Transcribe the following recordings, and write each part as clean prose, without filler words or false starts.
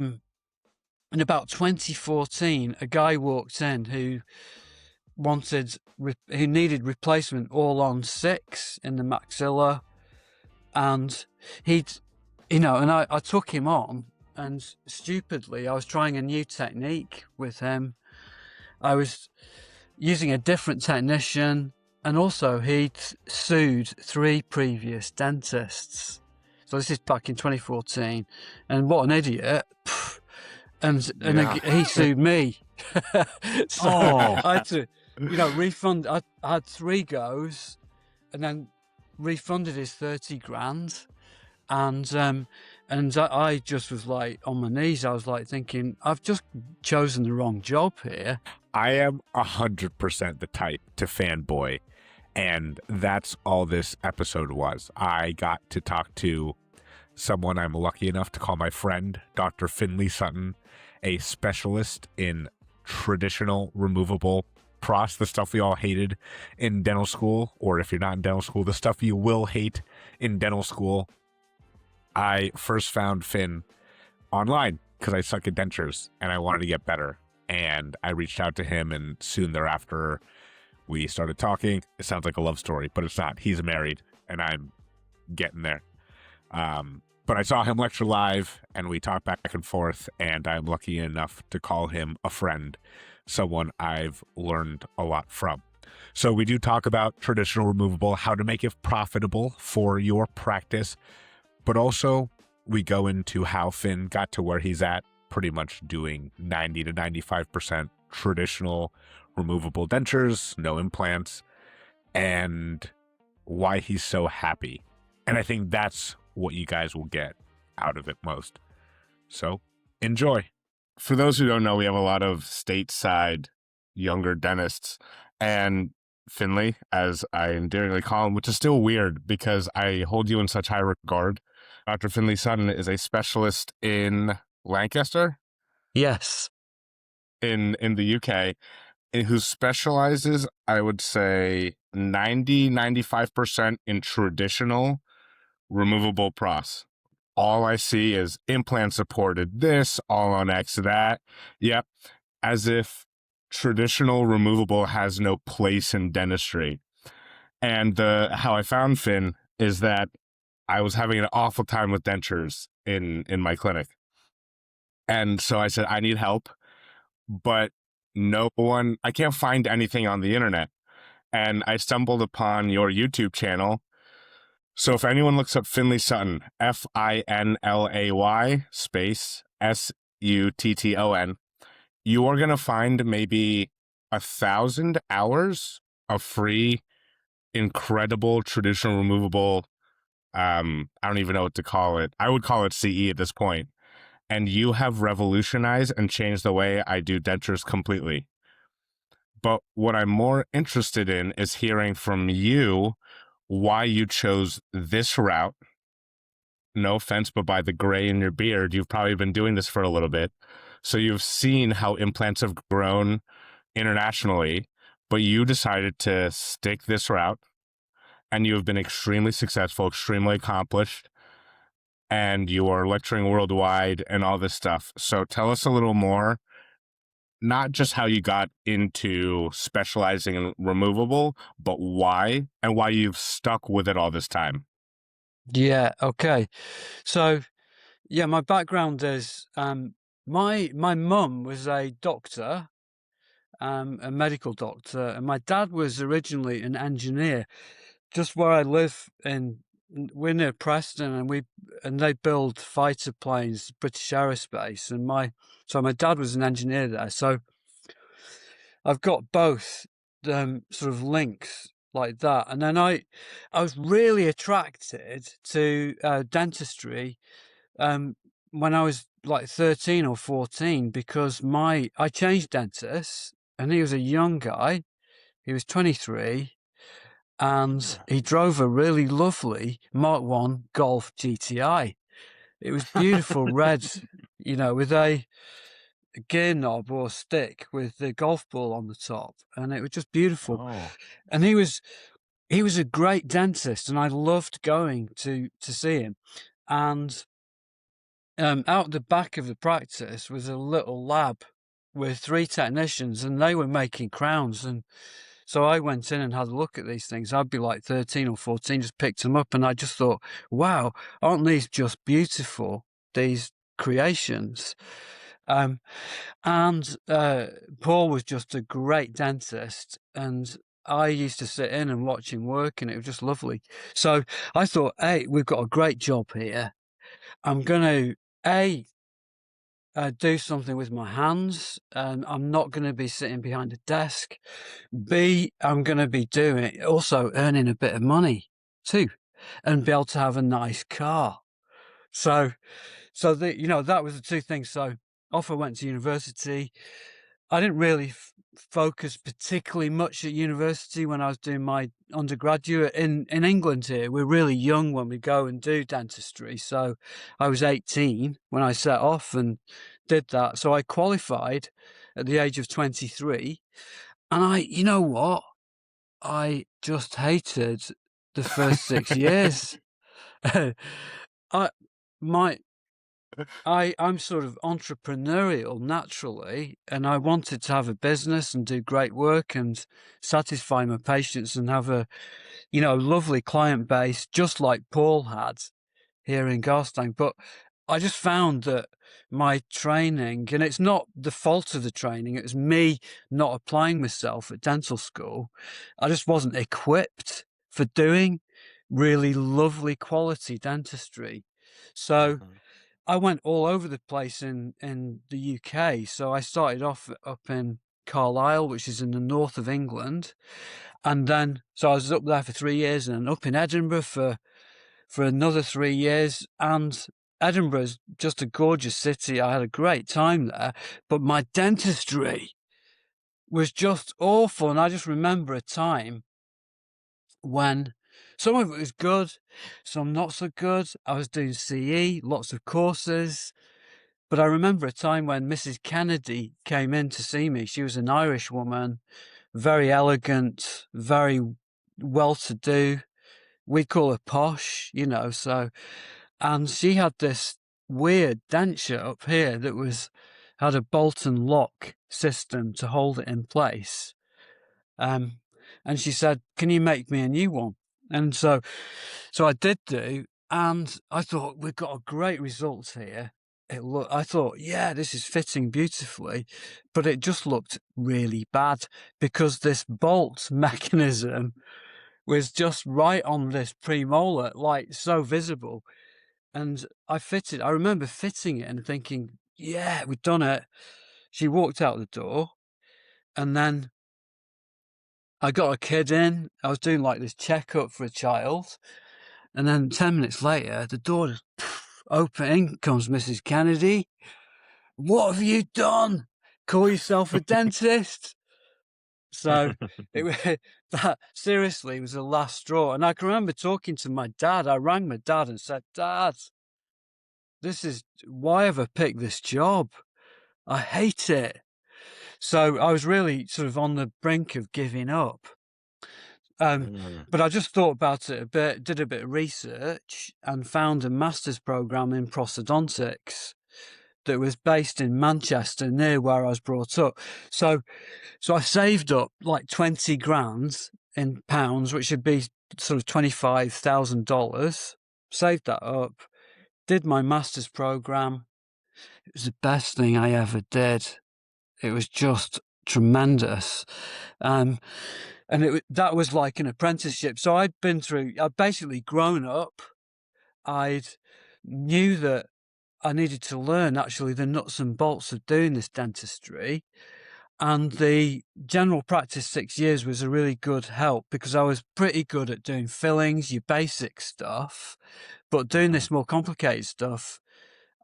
in about 2014, a guy walked in who needed replacement all on 6 in the maxilla, and and I took him on, and stupidly I was trying a new technique with him. I was using a different technician, and also he'd sued 3 previous dentists. So this is back in 2014, and what an idiot. And he sued me. So I had to, refund. I had 3 goes, and then refunded his 30 grand. And I just was like on my knees. I was like thinking, I've just chosen the wrong job here. I am 100% the type to fanboy, and that's all this episode was. I got to talk to someone I'm lucky enough to call my friend, Dr. Finlay Sutton, a specialist in traditional removable pros, the stuff we all hated in dental school, or if you're not in dental school, the stuff you will hate in dental school. I first found Finn online because I suck at dentures and I wanted to get better. And I reached out to him, and soon thereafter, we started talking. It sounds like a love story, but it's not. He's married, and I'm getting there. But I saw him lecture live, and we talked back and forth, and I'm lucky enough to call him a friend, someone I've learned a lot from. So we do talk about traditional removable, how to make it profitable for your practice, but also we go into how Finn got to where he's at, pretty much doing 90 to 95% traditional removable dentures, no implants, and why he's so happy. And I think that's what you guys will get out of it most. So enjoy. For those who don't know, we have a lot of stateside younger dentists, and Finlay, as I endearingly call him, which is still weird because I hold you in such high regard. Dr. Finlay Sutton is a specialist in Lancaster? Yes. In the UK, who specializes, I would say, 90-95% in traditional removable pros. All I see is implant supported this, all on X that. Yep. As if traditional removable has no place in dentistry. And how I found Finn is that I was having an awful time with dentures in my clinic. And so I said, I need help, but I can't find anything on the internet. And I stumbled upon your YouTube channel. So if anyone looks up Finlay Sutton, Finlay space Sutton, you are going to find maybe 1,000 hours of free, incredible traditional removable. I don't even know what to call it. I would call it CE at this point. And you have revolutionized and changed the way I do dentures completely. But what I'm more interested in is hearing from you why you chose this route. No offense, but by the gray in your beard, you've probably been doing this for a little bit. So you've seen how implants have grown internationally, but you decided to stick this route, and you have been extremely successful, extremely accomplished, and you are lecturing worldwide and all this stuff. So tell us a little more, not just how you got into specializing in removable, but why, and why you've stuck with it all this time. Yeah, okay. So, yeah, my background is my mum was a doctor, a medical doctor, and my dad was originally an engineer. Just where I live we're near Preston, and they build fighter planes, British Aerospace, and my dad was an engineer there. So I've got both sort of links like that. And then I was really attracted to dentistry when I was like 13 or 14, because I changed dentists, and he was a young guy. He was 23. And he drove a really lovely Mark 1 Golf GTI. It was beautiful red, with a gear knob or stick with the golf ball on the top, and it was just beautiful. Oh. And he was a great dentist, and I loved going to see him. And out the back of the practice was a little lab with 3 technicians, and they were making crowns. And so I went in and had a look at these things. I'd be like 13 or 14, just picked them up, and I just thought, wow, aren't these just beautiful, these creations? And Paul was just a great dentist, and I used to sit in and watch him work, and it was just lovely. So I thought, hey, we've got a great job here. I'm going to, do something with my hands, and I'm not going to be sitting behind a desk. B, I'm going to be also earning a bit of money too, and be able to have a nice car. So that was the two things. So off I went to university. I didn't really focus particularly much at university when I was doing my undergraduate. In England here, we're really young when we go and do dentistry. So I was 18 when I set off and did that. So I qualified at the age of 23. And you know what? I just hated the first 6 years. I'm sort of entrepreneurial naturally, and I wanted to have a business and do great work and satisfy my patients and have a, lovely client base, just like Paul had here in Garstang. But I just found that my training, and it's not the fault of the training, it was me not applying myself at dental school. I just wasn't equipped for doing really lovely quality dentistry. So I went all over the place in the UK. So I started off up in Carlisle, which is in the north of England. And then, so I was up there for 3 years, and up in Edinburgh for another 3 years. And Edinburgh is just a gorgeous city. I had a great time there, but my dentistry was just awful. And I just remember a time when some of it was good, some not so good. I was doing CE, lots of courses. But I remember a time when Mrs. Kennedy came in to see me. She was an Irish woman, very elegant, very well-to-do. We'd call her posh, so. And she had this weird denture up here that had a bolt and lock system to hold it in place. And she said, "Can you make me a new one?" And so I did do, and I thought, we've got a great result here. I thought, yeah, this is fitting beautifully, but it just looked really bad because this bolt mechanism was just right on this premolar, like so visible. And I remember fitting it and thinking, yeah, we've done it. She walked out the door, and then I got a kid in. I was doing like this checkup for a child. And then 10 minutes later, the door just open. In comes Mrs. Kennedy. "What have you done? Call yourself a dentist?" So that seriously was the last straw. And I can remember talking to my dad. I rang my dad and said, "Dad, why have I picked this job? I hate it." So I was really sort of on the brink of giving up. But I just thought about it a bit, did a bit of research, and found a master's program in prosthodontics that was based in Manchester, near where I was brought up. So I saved up like 20 grand in pounds, which would be sort of $25,000. Saved that up, did my master's program. It was the best thing I ever did. It was just tremendous. And that was like an apprenticeship. So I'd basically grown up. I knew that I needed to learn actually the nuts and bolts of doing this dentistry. And the general practice 6 years was a really good help because I was pretty good at doing fillings, your basic stuff, but doing this more complicated stuff,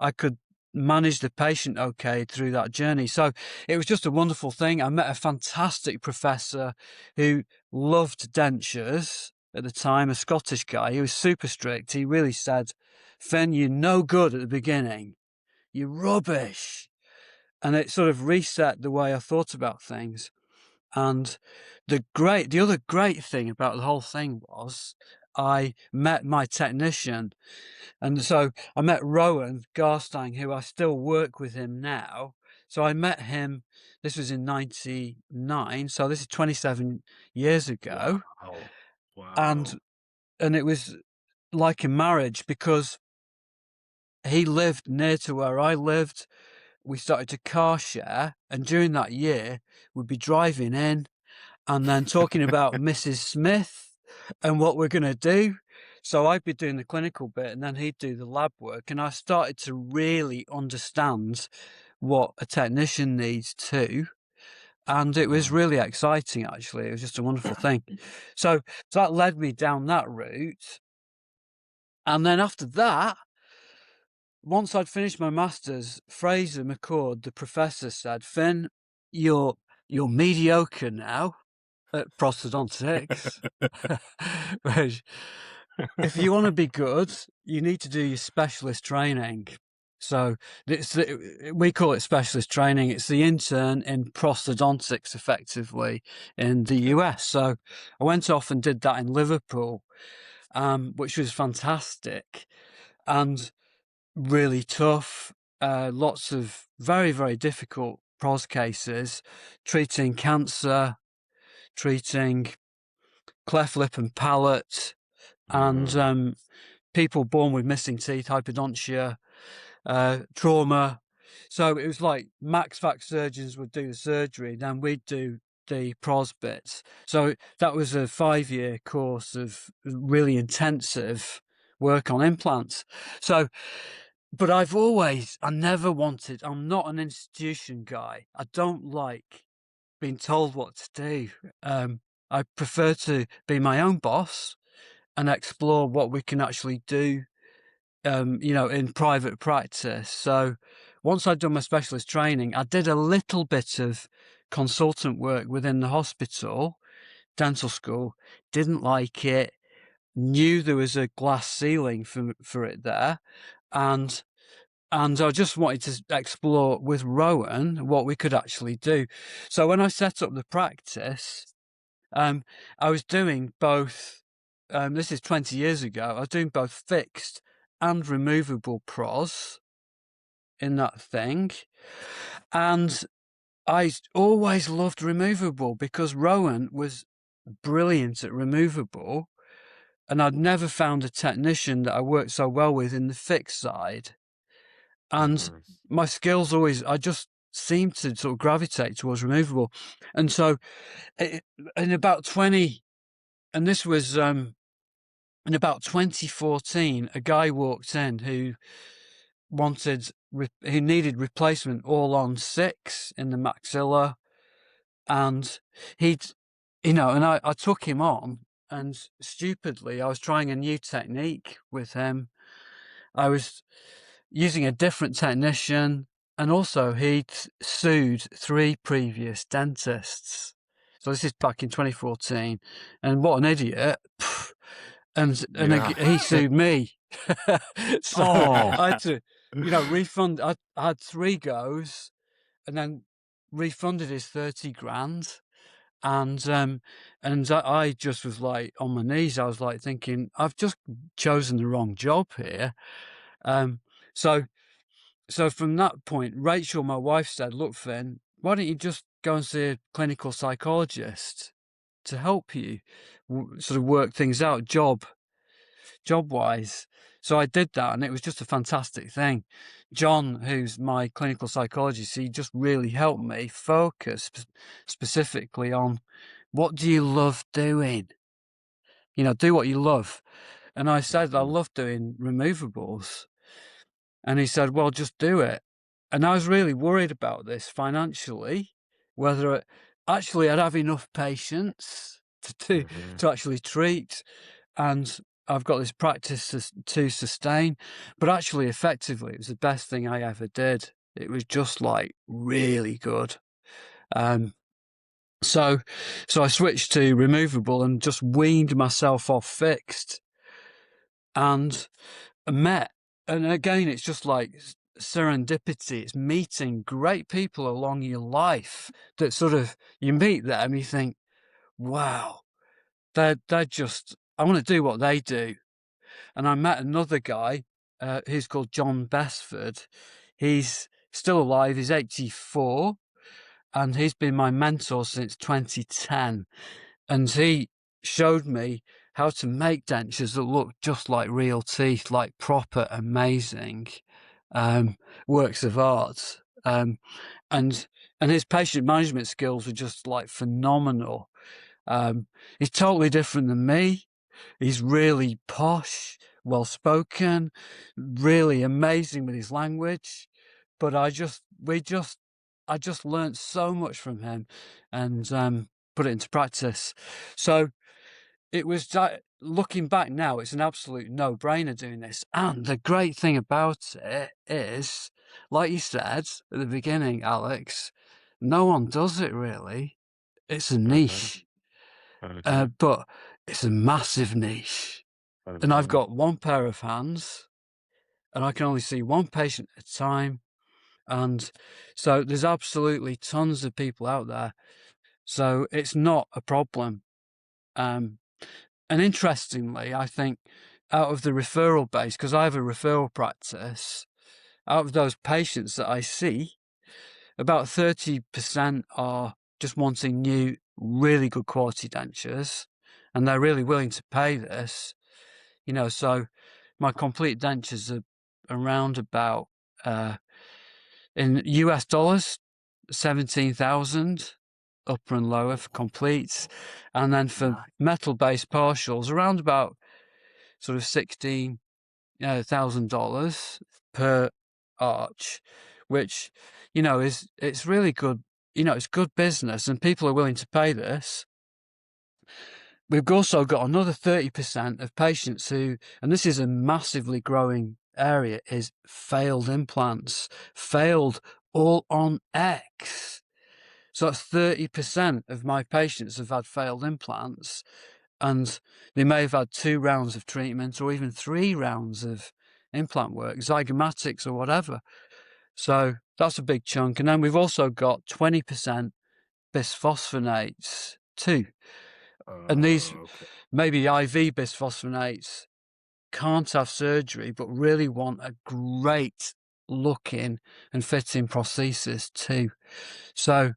I could manage the patient okay through that journey. So it was just a wonderful thing. I met a fantastic professor who loved dentures at the time, a Scottish guy. He was super strict. He really said, "Finn, you're no good at the beginning. You're rubbish." And it sort of reset the way I thought about things. And the other great thing about the whole thing was I met my technician. And so I met Rowan Garstang, who I still work with him now. So I met him, this was in 99, so this is 27 years ago. Wow. And it was like a marriage because he lived near to where I lived. We started to car share, and during that year, we'd be driving in and then talking about Mrs. Smith and what we're going to do. So I'd be doing the clinical bit and then he'd do the lab work. And I started to really understand what a technician needs too. And it was really exciting, actually. It was just a wonderful thing. So that led me down that route. And then after that, once I'd finished my master's, Fraser McCord, the professor, said, Finn, you're mediocre now at prosthodontics. Which, if you want to be good, you need to do your specialist training. So we call it specialist training. It's the intern in prosthodontics, effectively, in the US. So I went off and did that in Liverpool, which was fantastic and really tough. Lots of very, very difficult pros cases, treating cancer, treating cleft lip and palate, and people born with missing teeth, hypodontia, trauma. So it was like max vac surgeons would do the surgery, then we'd do the pros bits. So that was a 5-year course of really intensive work on implants. So, but I never wanted, I'm not an institution guy. I don't like being told what to do. I prefer to be my own boss and explore what we can actually do, in private practice. So once I'd done my specialist training, I did a little bit of consultant work within the hospital, dental school, didn't like it, knew there was a glass ceiling for it there. And I just wanted to explore with Rowan what we could actually do. So when I set up the practice, I was doing both. This is 20 years ago. I was doing both fixed and removable pros in that thing. And I always loved removable because Rowan was brilliant at removable. And I'd never found a technician that I worked so well with in the fixed side. And my skills I just seemed to sort of gravitate towards removable. And so in about 20, and this was in about 2014, a guy walked in who needed replacement all on 6 in the maxilla. And and I took him on, and stupidly, I was trying a new technique with him. I was using a different technician, and also he'd sued 3 previous dentists. So this is back in 2014, and what an idiot. And he sued me. So I had to, refund. I had 3 goes, and then refunded his 30 grand. And I just was like on my knees. I was like thinking, I've just chosen the wrong job here. So from that point, Rachel, my wife, said, look, Finn, why don't you just go and see a clinical psychologist to help you sort of work things out job-wise? So I did that, and it was just a fantastic thing. John, who's my clinical psychologist, he just really helped me focus specifically on what do you love doing? Do what you love. And I said, I love doing removables. And he said, well, just do it. And I was really worried about this financially, whether actually I'd have enough patients to actually treat. And I've got this practice to sustain. But actually, effectively, it was the best thing I ever did. It was just like really good. So I switched to removable and just weaned myself off fixed. And again, it's just like serendipity. It's meeting great people along your life that sort of, you meet them, you think, wow, they're just I want to do what they do. And I met another guy who's called John Besford. He's still alive. He's 84, and he's been my mentor since 2010. And he showed me how to make dentures that look just like real teeth, like proper, amazing works of art. And his patient management skills were just like phenomenal. He's totally different than me. He's really posh, well spoken, really amazing with his language. But I just learned so much from him, and put it into practice. So it was looking back now, it's an absolute no-brainer doing this. And the great thing about it is, like you said at the beginning, Alex, no one does it really. It's a niche, but it's a massive niche. And I've got one pair of hands, and I can only see one patient at a time. And so there's absolutely tons of people out there. So it's not a problem. And interestingly, I think out of the referral base, because I have a referral practice, out of those patients that I see, about 30% are just wanting new, really good quality dentures, and they're really willing to pay this. So my complete dentures are around about in US dollars, 17,000 upper and lower for completes, and then for metal-based partials around about sort of $16,000 per arch, which it's really good. It's good business, and people are willing to pay this. We've also got another 30% of patients who, and this is a massively growing area, is failed implants, failed all on X. So that's 30% of my patients have had failed implants, and they may have had 2 rounds of treatment or even 3 rounds of implant work, zygomatics or whatever. So that's a big chunk. And then we've also got 20% bisphosphonates too. And these maybe IV bisphosphonates can't have surgery, but really want a great looking and fitting prosthesis too. So,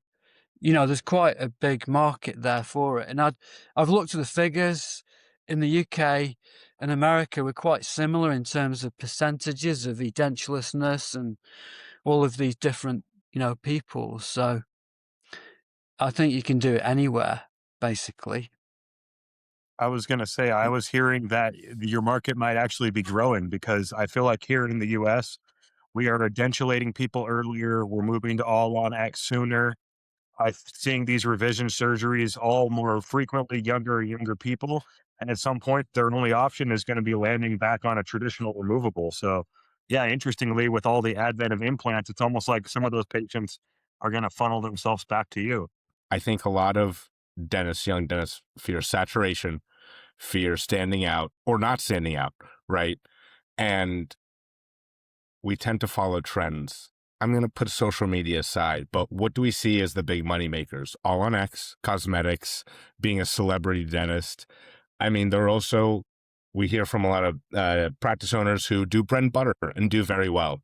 there's quite a big market there for it. And I've looked at the figures in the UK and America. We're quite similar in terms of percentages of edentulousness and all of these different, people. So I think you can do it anywhere, basically. I was going to say, I was hearing that your market might actually be growing, because I feel like here in the US, we are dentulating people earlier. We're moving to all on X sooner. I'm seeing these revision surgeries all more frequently, younger and younger people. And at some point, their only option is going to be landing back on a traditional removable. So, yeah, interestingly, with all the advent of implants, it's almost like some of those patients are going to funnel themselves back to you. I think a lot of dentists, young dentists, fear saturation, fear standing out or not standing out, right? And we tend to follow trends. I'm going to put social media aside, but what do we see as the big money makers? All on X, cosmetics, being a celebrity dentist. I mean, there are also, we hear from a lot of practice owners who do bread and butter and do very well,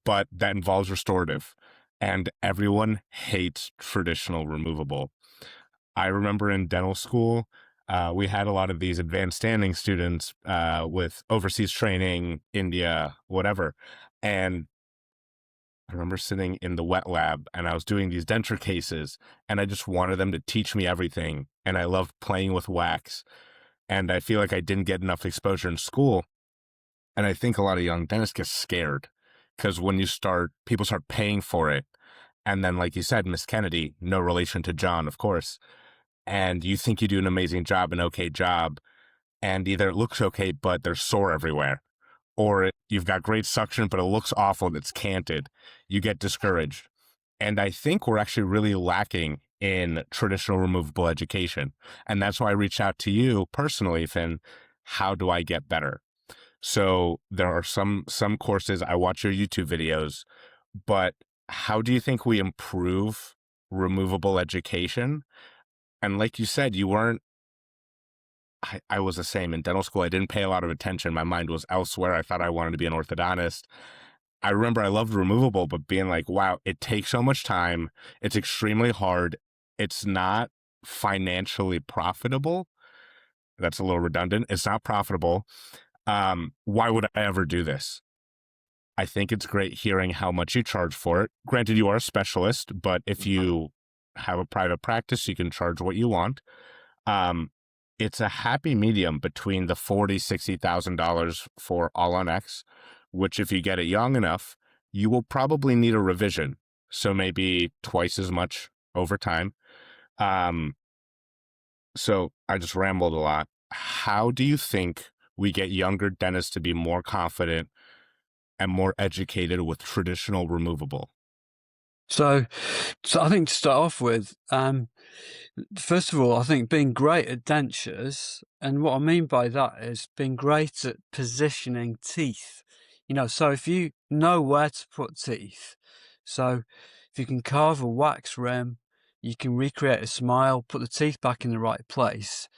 but that involves restorative. And everyone hates traditional removable. I remember in dental school, we had a lot of these advanced standing students with overseas training, India, whatever. And I remember sitting in the wet lab and I was doing these denture cases, and I just wanted them to teach me everything. And I loved playing with wax. And I feel like I didn't get enough exposure in school. And I think a lot of young dentists get scared because when people start paying for it. And then, like you said, Miss Kennedy, no relation to John, of course. And you think you do an amazing job, an okay job. And either it looks okay, but they're sore everywhere, or you've got great suction, but it looks awful and it's canted. You get discouraged. And I think we're actually really lacking in traditional removable education. And that's why I reached out to you personally, Finn. How do I get better? So there are some courses, I watch your YouTube videos, but how do you think we improve removable education? And like you said, you weren't I was the same in dental school. I didn't pay a lot of attention. My mind was elsewhere. I thought I wanted to be an orthodontist. I remember I loved removable, but being like, wow, it takes so much time. It's extremely hard. It's not financially profitable. That's a little redundant. It's not profitable. Why would I ever do this? I think it's great hearing how much you charge for it. Granted, you are a specialist, but if you have a private practice, you can charge what you want. It's a happy medium between the $40,000-$60,000 for All on X, which if you get it young enough, you will probably need a revision. So maybe twice as much over time. So I just rambled a lot. How do you think we get younger dentists to be more confident and more educated with traditional removable? So I think to start off with, first of all, I think being great at dentures, and what I mean by that is being great at positioning teeth. So if you know where to put teeth, so if you can carve a wax rim, you can recreate a smile, put the teeth back in the right place,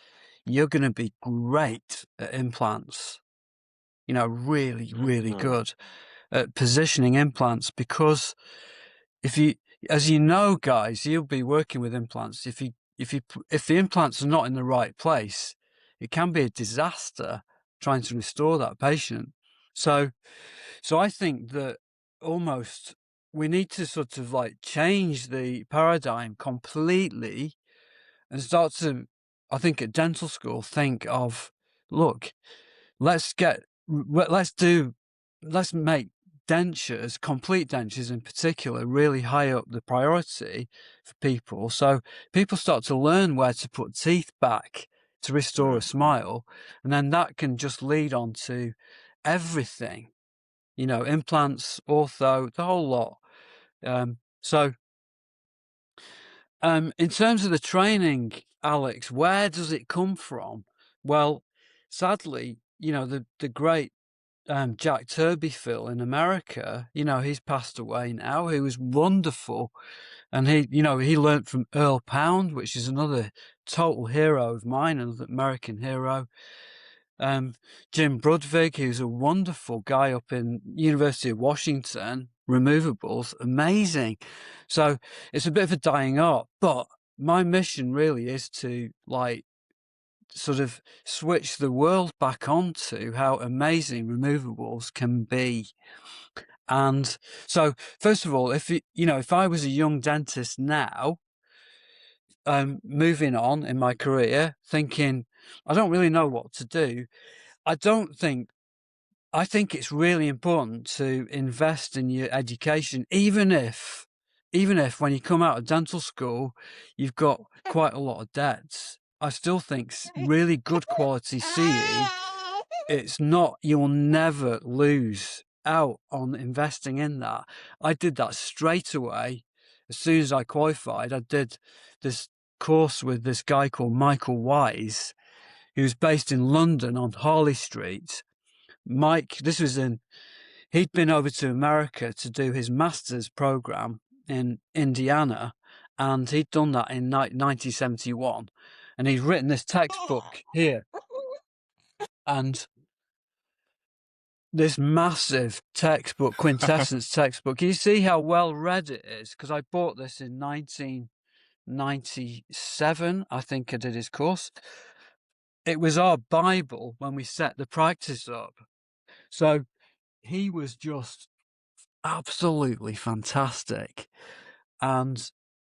you're going to be great at implants. Really, really good at positioning implants, because as you know, guys, you'll be working with implants. If the implants are not in the right place, it can be a disaster trying to restore that patient. So I think that almost we need to sort of like change the paradigm completely and start to, I think at dental school, think of, look, let's make dentures, complete dentures in particular, really high up the priority for people. So people start to learn where to put teeth back to restore a smile. And then that can just lead on to everything, implants, ortho, the whole lot. In terms of the training, Alex, where does it come from? Well, sadly, the great Jack Turbyfill in America, he's passed away now. He was wonderful. And he learnt from Earl Pound, which is another total hero of mine, another American hero. Jim Brudvig, who's a wonderful guy up in University of Washington, removables, amazing. So it's a bit of a dying art, but my mission really is to sort of switch the world back onto how amazing removables can be. And so, first of all, if I was a young dentist now, moving on in my career, thinking, I don't really know what to do, I think it's really important to invest in your education, even if when you come out of dental school, you've got quite a lot of debts. I still think really good quality CE, you'll never lose out on investing in that. I did that straight away. As soon as I qualified, I did this course with this guy called Michael Wise, who's based in London on Harley Street. Mike, he'd been over to America to do his master's program in Indiana, and he'd done that in 1971. And he's written this textbook here. And this massive textbook, quintessence textbook. You see how well read it is? Because I bought this in 1997. I think I did his course. It was our Bible when we set the practice up. So he was just absolutely fantastic. And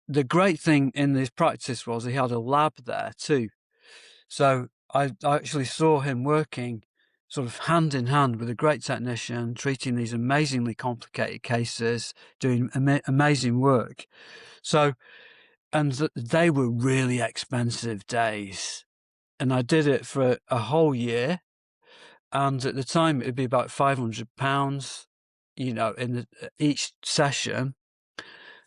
the great thing in this practice was he had a lab there too. So I actually saw him working sort of hand in hand with a great technician, treating these amazingly complicated cases, doing amazing work. So, and they were really expensive days. And I did it for a whole year. And at the time, it'd be about £500, in each session.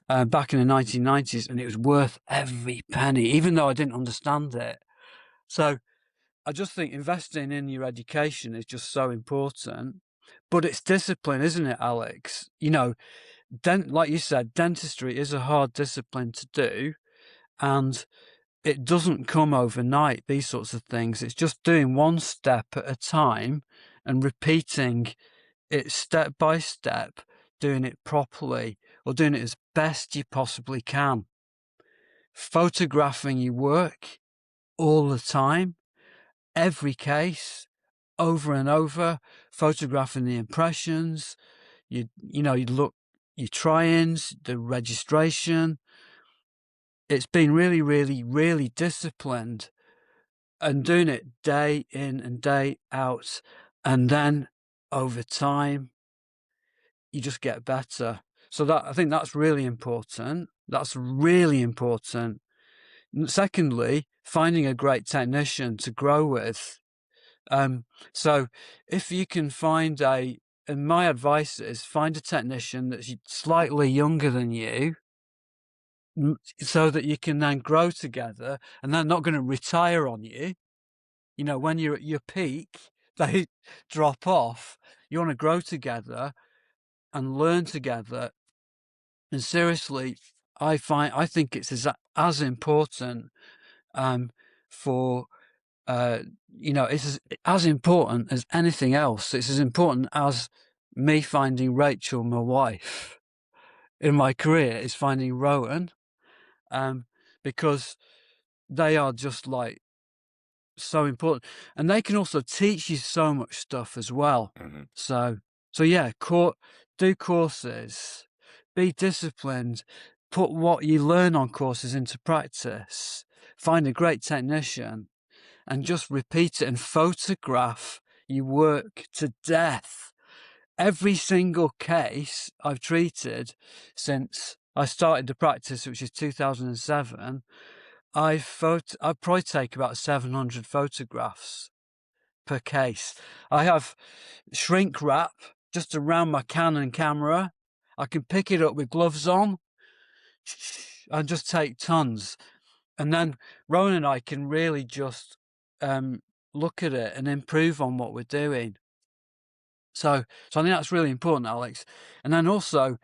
Back in the 1990s, and it was worth every penny, even though I didn't understand it. So I just think investing in your education is just so important. But it's discipline, isn't it, Alex? Like you said, dentistry is a hard discipline to do, and it doesn't come overnight, these sorts of things. It's just doing one step at a time and repeating it step by step, doing it properly, or doing it as best you possibly can. Photographing your work all the time, every case, over and over, photographing the impressions, you look, your try-ins, the registration. It's been really, really, really disciplined and doing it day in and day out. And then over time, you just get better. So I think that's really important. That's really important. Secondly, finding a great technician to grow with. So if you can find and my advice is find a technician that's slightly younger than you, so that you can then grow together, and they're not going to retire on you. When you're at your peak, they drop off. You want to grow together and learn together. And seriously, I think it's as important for it's as important as anything else. It's as important as me finding Rachel, my wife, in my career, is finding Rowan, because they are just like so important, and they can also teach you so much stuff as well. Mm-hmm. So yeah, do courses, be disciplined, put what you learn on courses into practice, find a great technician, and just repeat it and photograph your work to death. Every single case I've treated since I started the practice, which is 2007, I probably take about 700 photographs per case. I have shrink wrap just around my Canon camera. I can pick it up with gloves on and just take tons. And then Rowan and I can really just look at it and improve on what we're doing. So I think that's really important, Alex. And then also,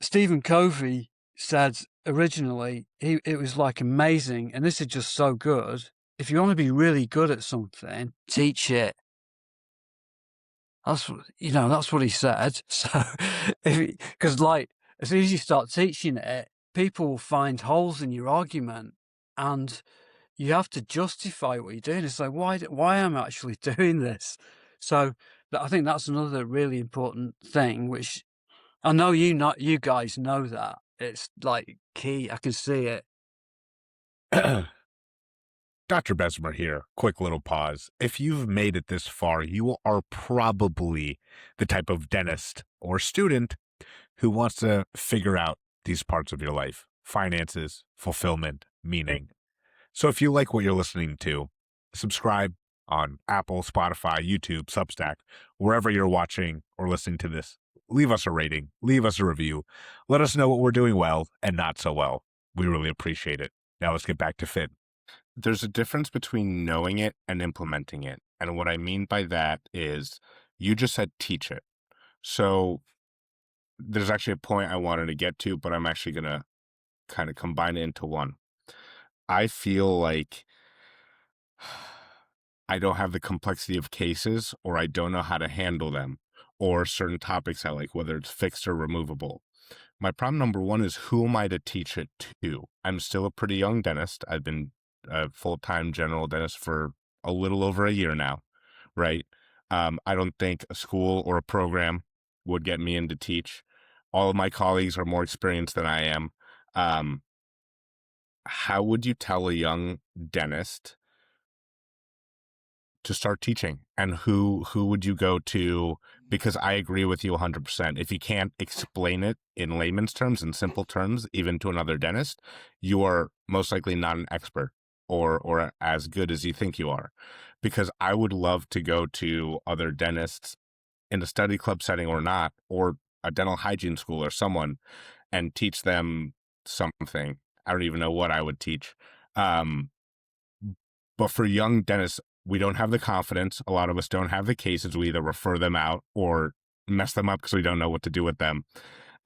Stephen Covey said originally it was like amazing, and this is just so good. If you want to be really good at something, teach it. That's what he said. So, because as soon as you start teaching it, people will find holes in your argument, and you have to justify what you're doing. It's like, why am I actually doing this? So I think that's another really important thing, which I know you guys know that. It's like key. I can see it. Dr. Bessemer here. Quick little pause. If you've made it this far, you are probably the type of dentist or student who wants to figure out these parts of your life: finances, fulfillment, meaning. So if you like what you're listening to, subscribe on Apple, Spotify, YouTube, Substack, wherever you're watching or listening to this. Leave us a rating, leave us a review. Let us know what we're doing well and not so well. We really appreciate it. Now let's get back to Finn. There's a difference between knowing it and implementing it. And what I mean by that is you just said teach it. So there's actually a point I wanted to get to, but I'm actually going to kind of combine it into one. I feel like I don't have the complexity of cases, or I don't know how to handle them, or certain topics I like, whether it's fixed or removable. My problem number one is, who am I to teach it to? I'm still a pretty young dentist. I've been a full-time general dentist for a little over a year now, right? I don't think a school or a program would get me in to teach. All of my colleagues are more experienced than I am. How would you tell a young dentist to start teaching? And who would you go to? Because I agree with you 100%. If you can't explain it in layman's terms, in simple terms, even to another dentist, you are most likely not an expert or as good as you think you are. Because I would love to go to other dentists in a study club setting or not, or a dental hygiene school or someone, and teach them something. I don't even know what I would teach. But for young dentists, we don't have the confidence. A lot of us don't have the cases. We either refer them out or mess them up because we don't know what to do with them.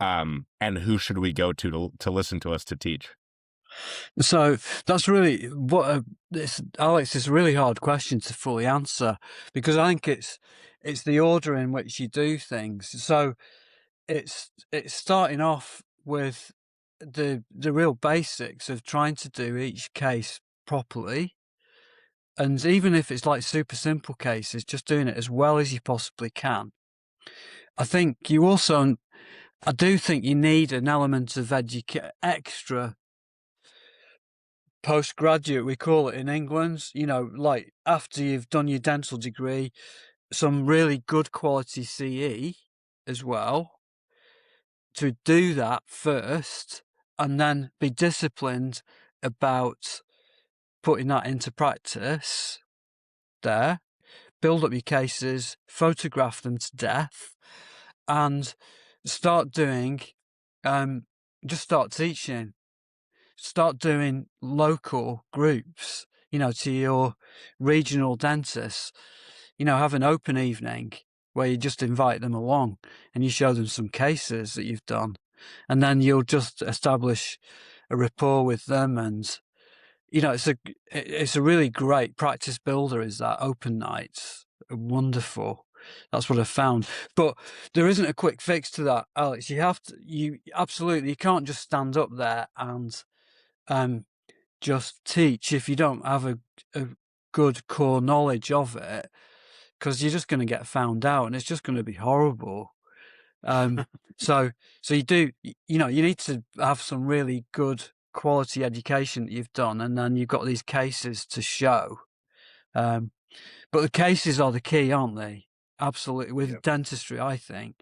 And who should we go to listen to us to teach? So that's really Alex, it's a really hard question to fully answer, because I think it's the order in which you do things. So it's starting off with the real basics of trying to do each case properly. And even if it's like super simple cases, just doing it as well as you possibly can. I do think you need an element of extra postgraduate, we call it in England, like after you've done your dental degree, some really good quality CE as well, to do that first and then be disciplined about putting that into practice there, build up your cases, photograph them to death, and start doing, just start teaching. Start doing local groups, to your regional dentists, have an open evening where you just invite them along and you show them some cases that you've done. And then you'll just establish a rapport with them. And, it's a really great practice builder, is that open nights. Wonderful. That's what I found. But there isn't a quick fix to that, Alex. You can't just stand up there and just teach if you don't have a good core knowledge of it, because you're just going to get found out and it's just going to be horrible. So you need to have some really good quality education that you've done, and then you've got these cases to show. But the cases are the key, aren't they? Absolutely. With dentistry, I think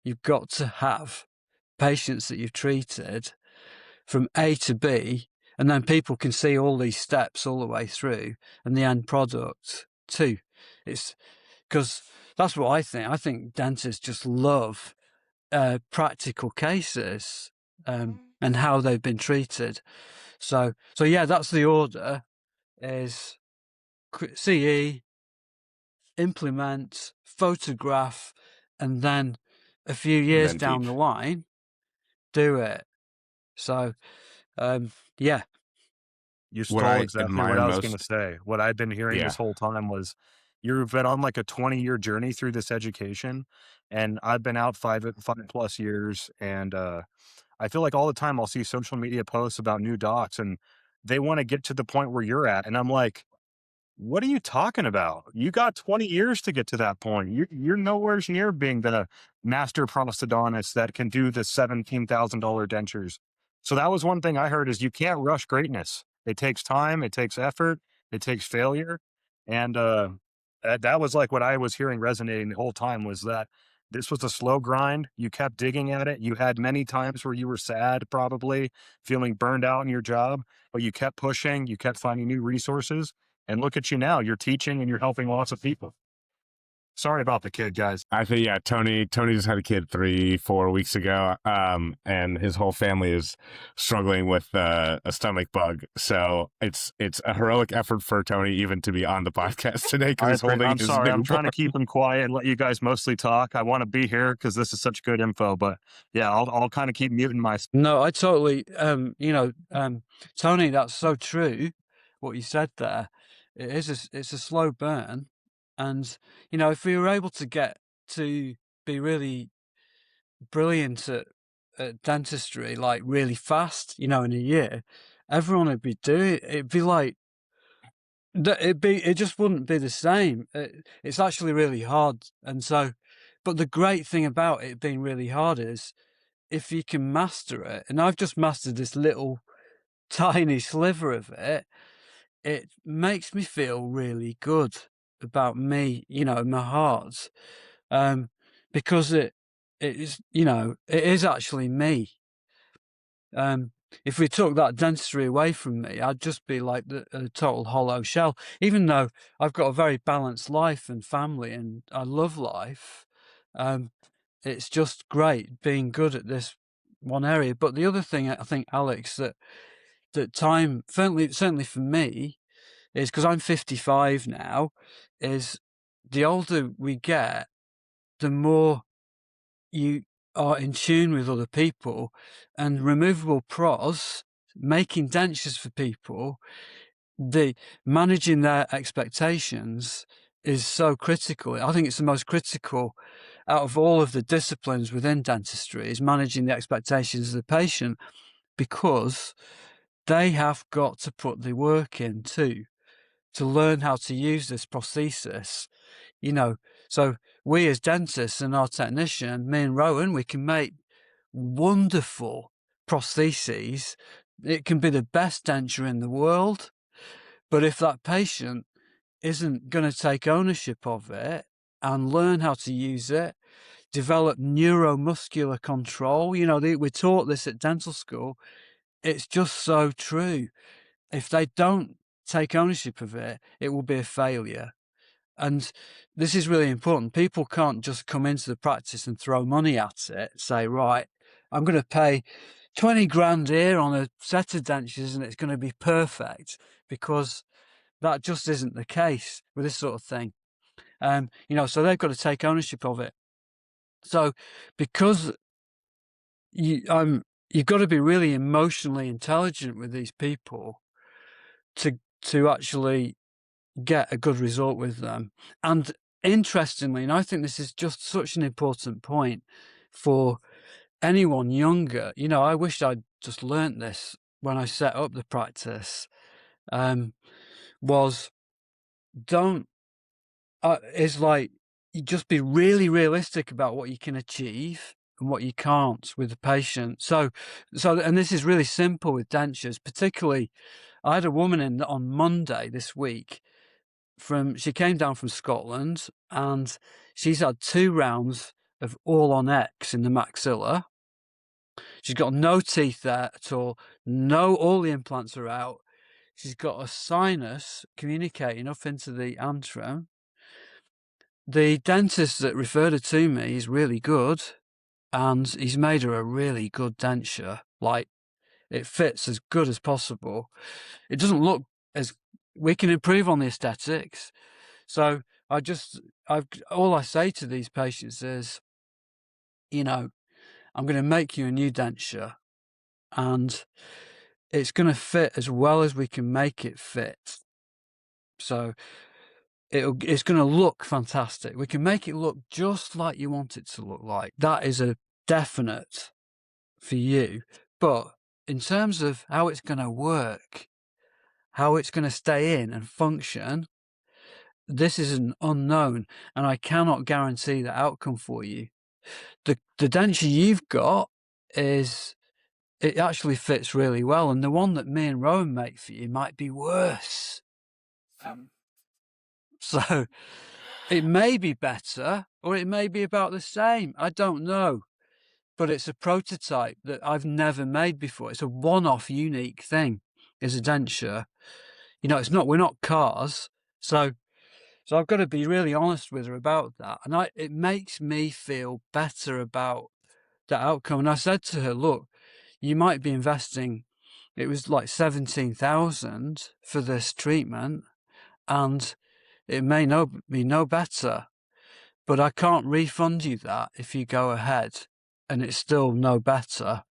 you've got to have patients that you've treated from A to B, and then people can see all these steps all the way through and the end product too. It's because that's what I think. I think dentists just love practical cases and how they've been treated. So yeah, that's the order: is CE, implement, photograph, and then a few years down the line, do it. So yeah. You stole exactly what I was going to say. What I've been hearing this whole time was, you've been on like a 20-year journey through this education, and I've been out 5+ years, and I feel like all the time I'll see social media posts about new docs, and they want to get to the point where you're at, and I'm like, what are you talking about? You got 20 years to get to that point. You're nowhere near being the master prosthodontist that can do the $17,000 dentures. So that was one thing I heard, is you can't rush greatness. It takes time, it takes effort, it takes failure. And that was like what I was hearing resonating the whole time, was that this was a slow grind. You kept digging at it. You had many times where you were sad, probably feeling burned out in your job, but you kept pushing, you kept finding new resources. And look at you now, you're teaching and you're helping lots of people. Sorry about the kid, guys. I think, Tony just had a kid 3-4 weeks ago, and his whole family is struggling with a stomach bug. So it's a heroic effort for Tony even to be on the podcast today. I'm sorry, I'm trying to keep him quiet and let you guys mostly talk. I want to be here because this is such good info, but yeah, I'll kind of keep muting myself. No, I totally, Tony, that's so true, what you said there. It's a slow burn. And, if we were able to get to be really brilliant at dentistry, like really fast, in a year, everyone would be doing it. It'd be like, it just wouldn't be the same. It's actually really hard. And so, but the great thing about it being really hard is, if you can master it, and I've just mastered this little tiny sliver of it, it makes me feel really good about me, in my heart, because it is, it is actually me. If we took that dentistry away from me, I'd just be like a total hollow shell, even though I've got a very balanced life and family and I love life. It's just great being good at this one area. But the other thing, I think, Alex, that time, certainly for me, is because I'm 55 now, is the older we get, the more you are in tune with other people, and removable pros making dentures for people, the managing their expectations is so critical. I think it's the most critical out of all of the disciplines within dentistry, is managing the expectations of the patient, because they have got to put the work in too, to learn how to use this prosthesis. So we as dentists and our technician, me and Rowan, we can make wonderful prostheses. It can be the best denture in the world, but if that patient isn't going to take ownership of it and learn how to use it, develop neuromuscular control, we're taught this at dental school. It's just so true. If they don't take ownership of it, it will be a failure. And this is really important. People can't just come into the practice and throw money at it, say, right, I'm going to pay 20 grand here on a set of dentures and it's going to be perfect, because that just isn't the case with this sort of thing. So they've got to take ownership of it. So because you've got to be really emotionally intelligent with these people to actually get a good result with them. And interestingly, and I think this is just such an important point for anyone younger, I wish I'd just learnt this when I set up the practice, was is like, you just be really realistic about what you can achieve and what you can't with the patient. So, and this is really simple with dentures, particularly. I had a woman on Monday this week. She came down from Scotland, and she's had 2 rounds of all on X in the maxilla. She's got no teeth there at all. All the implants are out. She's got a sinus communicating up into the antrum. The dentist that referred her to me is really good, and he's made her a really good denture. Like, it fits as good as possible. It doesn't look we can improve on the aesthetics. So all I say to these patients is, I'm going to make you a new denture, and it's going to fit as well as we can make it fit. So it's going to look fantastic. We can make it look just like you want it to look like. That is a definite for you. But in terms of how it's going to work, how it's going to stay in and function, this is an unknown, and I cannot guarantee the outcome for you. The denture you've got it actually fits really well, and the one that me and Rowan make for you might be worse. So it may be better, or it may be about the same. I don't know. But it's a prototype that I've never made before. It's a one-off unique thing, is a denture. We're not cars. So I've got to be really honest with her about that. And it makes me feel better about the outcome. And I said to her, look, you might be investing, it was like 17,000 for this treatment, and it may be no better, but I can't refund you that if you go ahead and it's still no better.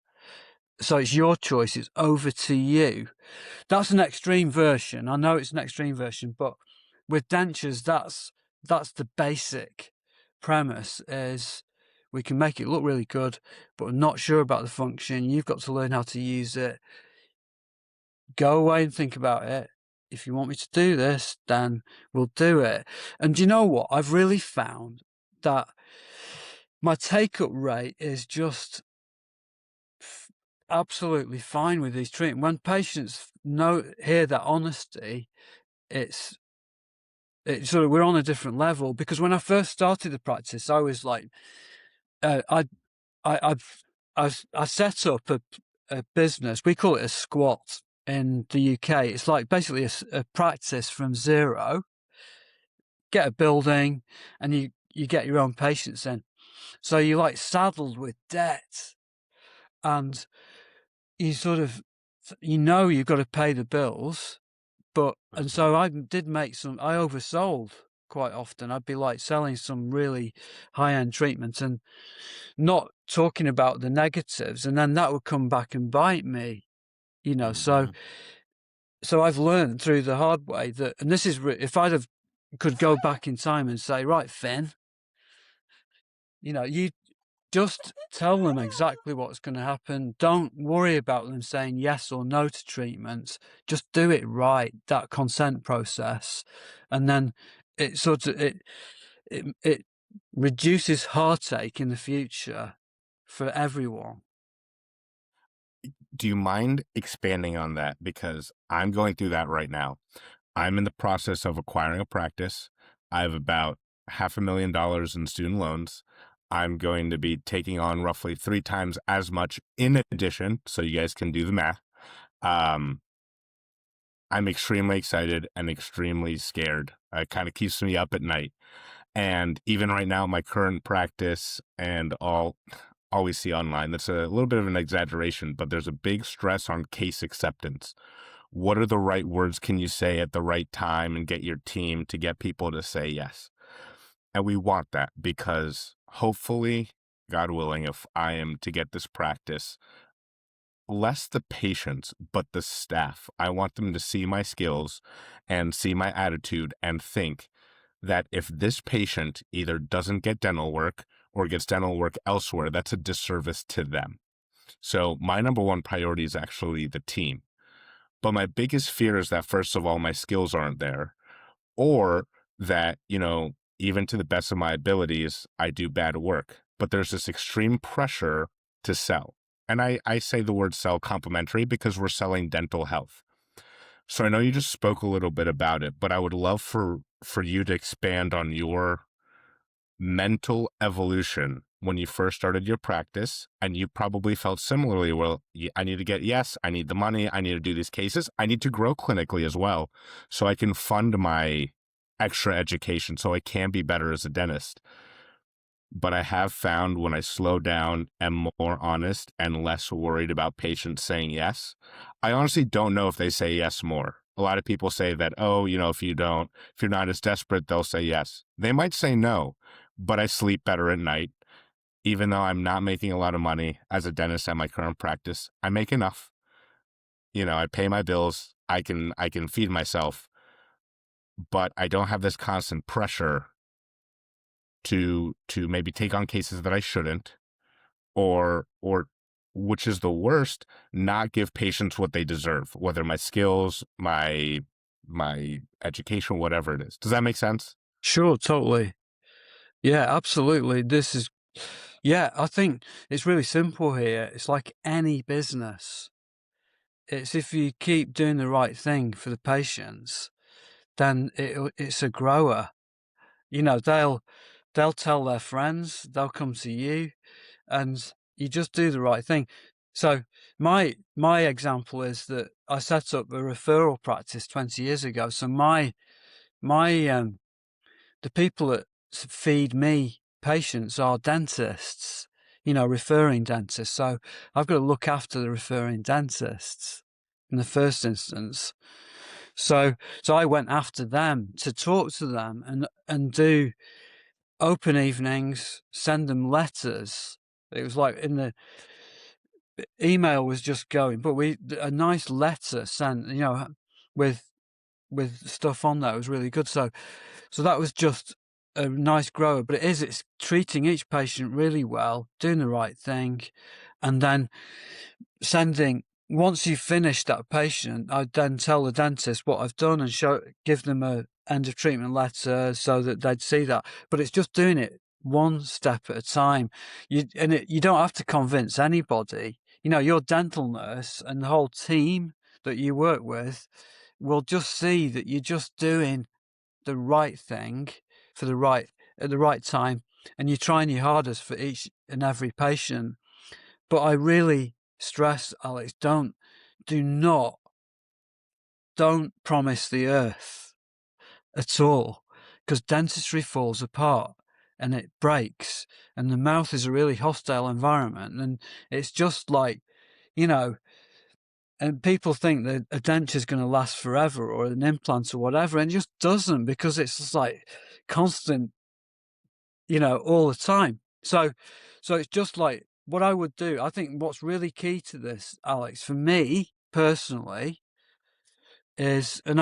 So it's your choice. It's over to you. That's an extreme version. I know it's an extreme version, but with dentures, that's the basic premise, is we can make it look really good, but we're not sure about the function. You've got to learn how to use it. Go away and think about it. If you want me to do this, then we'll do it. And do you know what? I've really found that my take-up rate is just absolutely fine with these treatments. When patients hear that honesty, it's sort of, we're on a different level. Because when I first started the practice, I was like, I set up a business. We call it a squat in the UK. It's like basically a practice from zero. Get a building, and you get your own patients in. So you're like saddled with debt, and you sort of, you've got to pay the bills. And so I did I oversold quite often. I'd be like selling some really high-end treatment and not talking about the negatives, and then that would come back and bite me. you know. So I've learned through the hard way that, and this is if could go back in time and say, right, Finn, you know, you just tell them exactly what's going to happen. Don't worry about them saying yes or no to treatments. Just do it right, that consent process, and then it sort of it reduces heartache in the future for everyone. Do you mind expanding on that? Because I'm going through that right now. I'm in the process of acquiring a practice. I have about $500,000 in student loans. I'm going to be taking on roughly 3 times as much in addition, so you guys can do the math. I'm extremely excited and extremely scared. It kind of keeps me up at night. And even right now, my current practice and all we see online, that's a little bit of an exaggeration, but there's a big stress on case acceptance. What are the right words can you say at the right time and get your team to get people to say yes? And we want that because hopefully, God willing, if I am to get this practice, less the patients, but the staff, I want them to see my skills and see my attitude and think that if this patient either doesn't get dental work or gets dental work elsewhere, that's a disservice to them. So my number one priority is actually the team. But my biggest fear is that, first of all, my skills aren't there, or that, even to the best of my abilities, I do bad work. But there's this extreme pressure to sell. And I say the word sell complimentary because we're selling dental health. So I know you just spoke a little bit about it, but I would love for you to expand on your mental evolution when you first started your practice, and you probably felt similarly. Well, I need to get yes, I need the money, I need to do these cases, I need to grow clinically as well, so I can fund my extra education, so I can be better as a dentist. But I have found when I slow down, am more honest and less worried about patients saying yes, I honestly don't know if they say yes more. A lot of people say that, oh, if you're not as desperate, they'll say yes. They might say no, but I sleep better at night. Even though I'm not making a lot of money as a dentist at my current practice, I make enough. I pay my bills. I can feed myself, but I don't have this constant pressure to maybe take on cases that I shouldn't, or which is the worst, not give patients what they deserve, whether my skills, my education, whatever it is. Does that make sense? Sure, totally. Yeah, absolutely. I think it's really simple here. It's like any business. It's if you keep doing the right thing for the patients, then it's a grower. They'll tell their friends, they'll come to you, and you just do the right thing. So my example is that I set up a referral practice 20 years ago. So the people that feed me patients are dentists, referring dentists. So I've got to look after the referring dentists in the first instance. So I went after them to talk to them and do open evenings, send them letters. It was like in the email was just going, but a nice letter sent, with stuff on there was really good. So that was just a nice grower, but it's treating each patient really well, doing the right thing, and then once you've finished that patient, I'd then tell the dentist what I've done and give them a end of treatment letter so that they'd see that. But it's just doing it one step at a time. You don't have to convince anybody. Your dental nurse and the whole team that you work with will just see that you're just doing the right thing at the right time, and you're trying your hardest for each and every patient. But I really stress, Alex, don't promise the earth at all, because dentistry falls apart and it breaks, and the mouth is a really hostile environment, and it's just like, and people think that a denture is going to last forever or an implant or whatever, and it just doesn't, because it's just like constant, all the time. So it's just like what I would do. I think what's really key to this, Alex, for me, personally is, and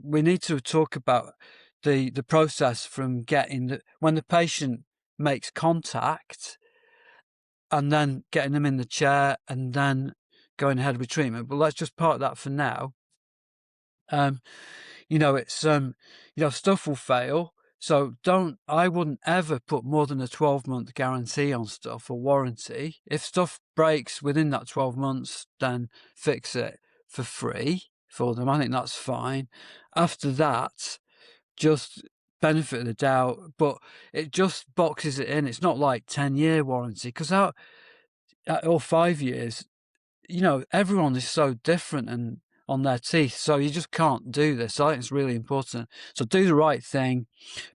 we need to talk about the process from when the patient makes contact and then getting them in the chair and then going ahead with treatment. But let's just park that for now. It's stuff will fail. So I wouldn't ever put more than a 12-month guarantee on stuff or warranty. If stuff breaks within that 12 months, then fix it for free for them. I think that's fine. After that, just benefit of the doubt, but it just boxes it in. It's not like 10-year warranty, because or 5 years, everyone is so different and on their teeth. So you just can't do this. I think it's really important. So do the right thing,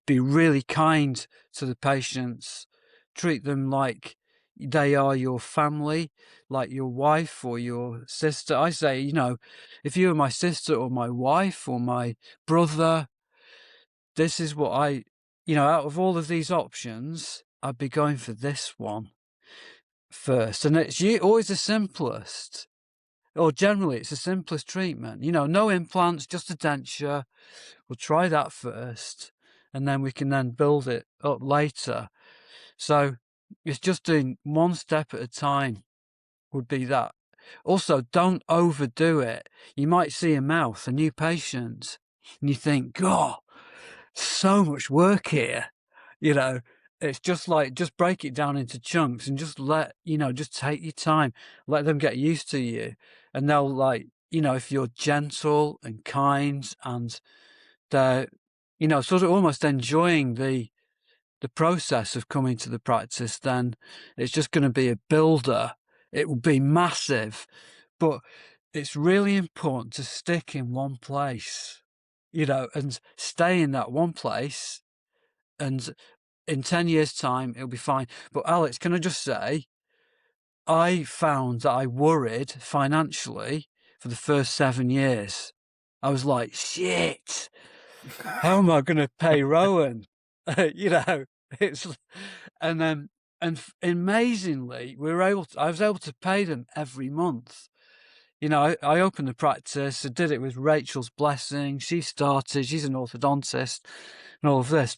be really kind to the patients, treat them like they are your family, like your wife or your sister. I say, if you were my sister or my wife or my brother, this is what out of all of these options, I'd be going for this one first. And it's always the simplest. Or generally, it's the simplest treatment. No implants, just a denture. We'll try that first, and then we can then build it up later. So it's just doing one step at a time would be that. Also, don't overdo it. You might see a new patient, and you think, God, so much work here. It's just break it down into chunks and just just take your time, let them get used to you. And they'll if you're gentle and kind and they're, sort of almost enjoying the process of coming to the practice, then it's just going to be a builder. It will be massive, but it's really important to stick in one place, and stay in that one place. And in 10 years' time, it'll be fine. But Alex, can I just say, I found that I worried financially for the first 7 years. I was like, shit, how am I going to pay Rowan? It's, and amazingly, I was able to pay them every month. I opened the practice. I did it with Rachel's blessing. She's an orthodontist and all of this,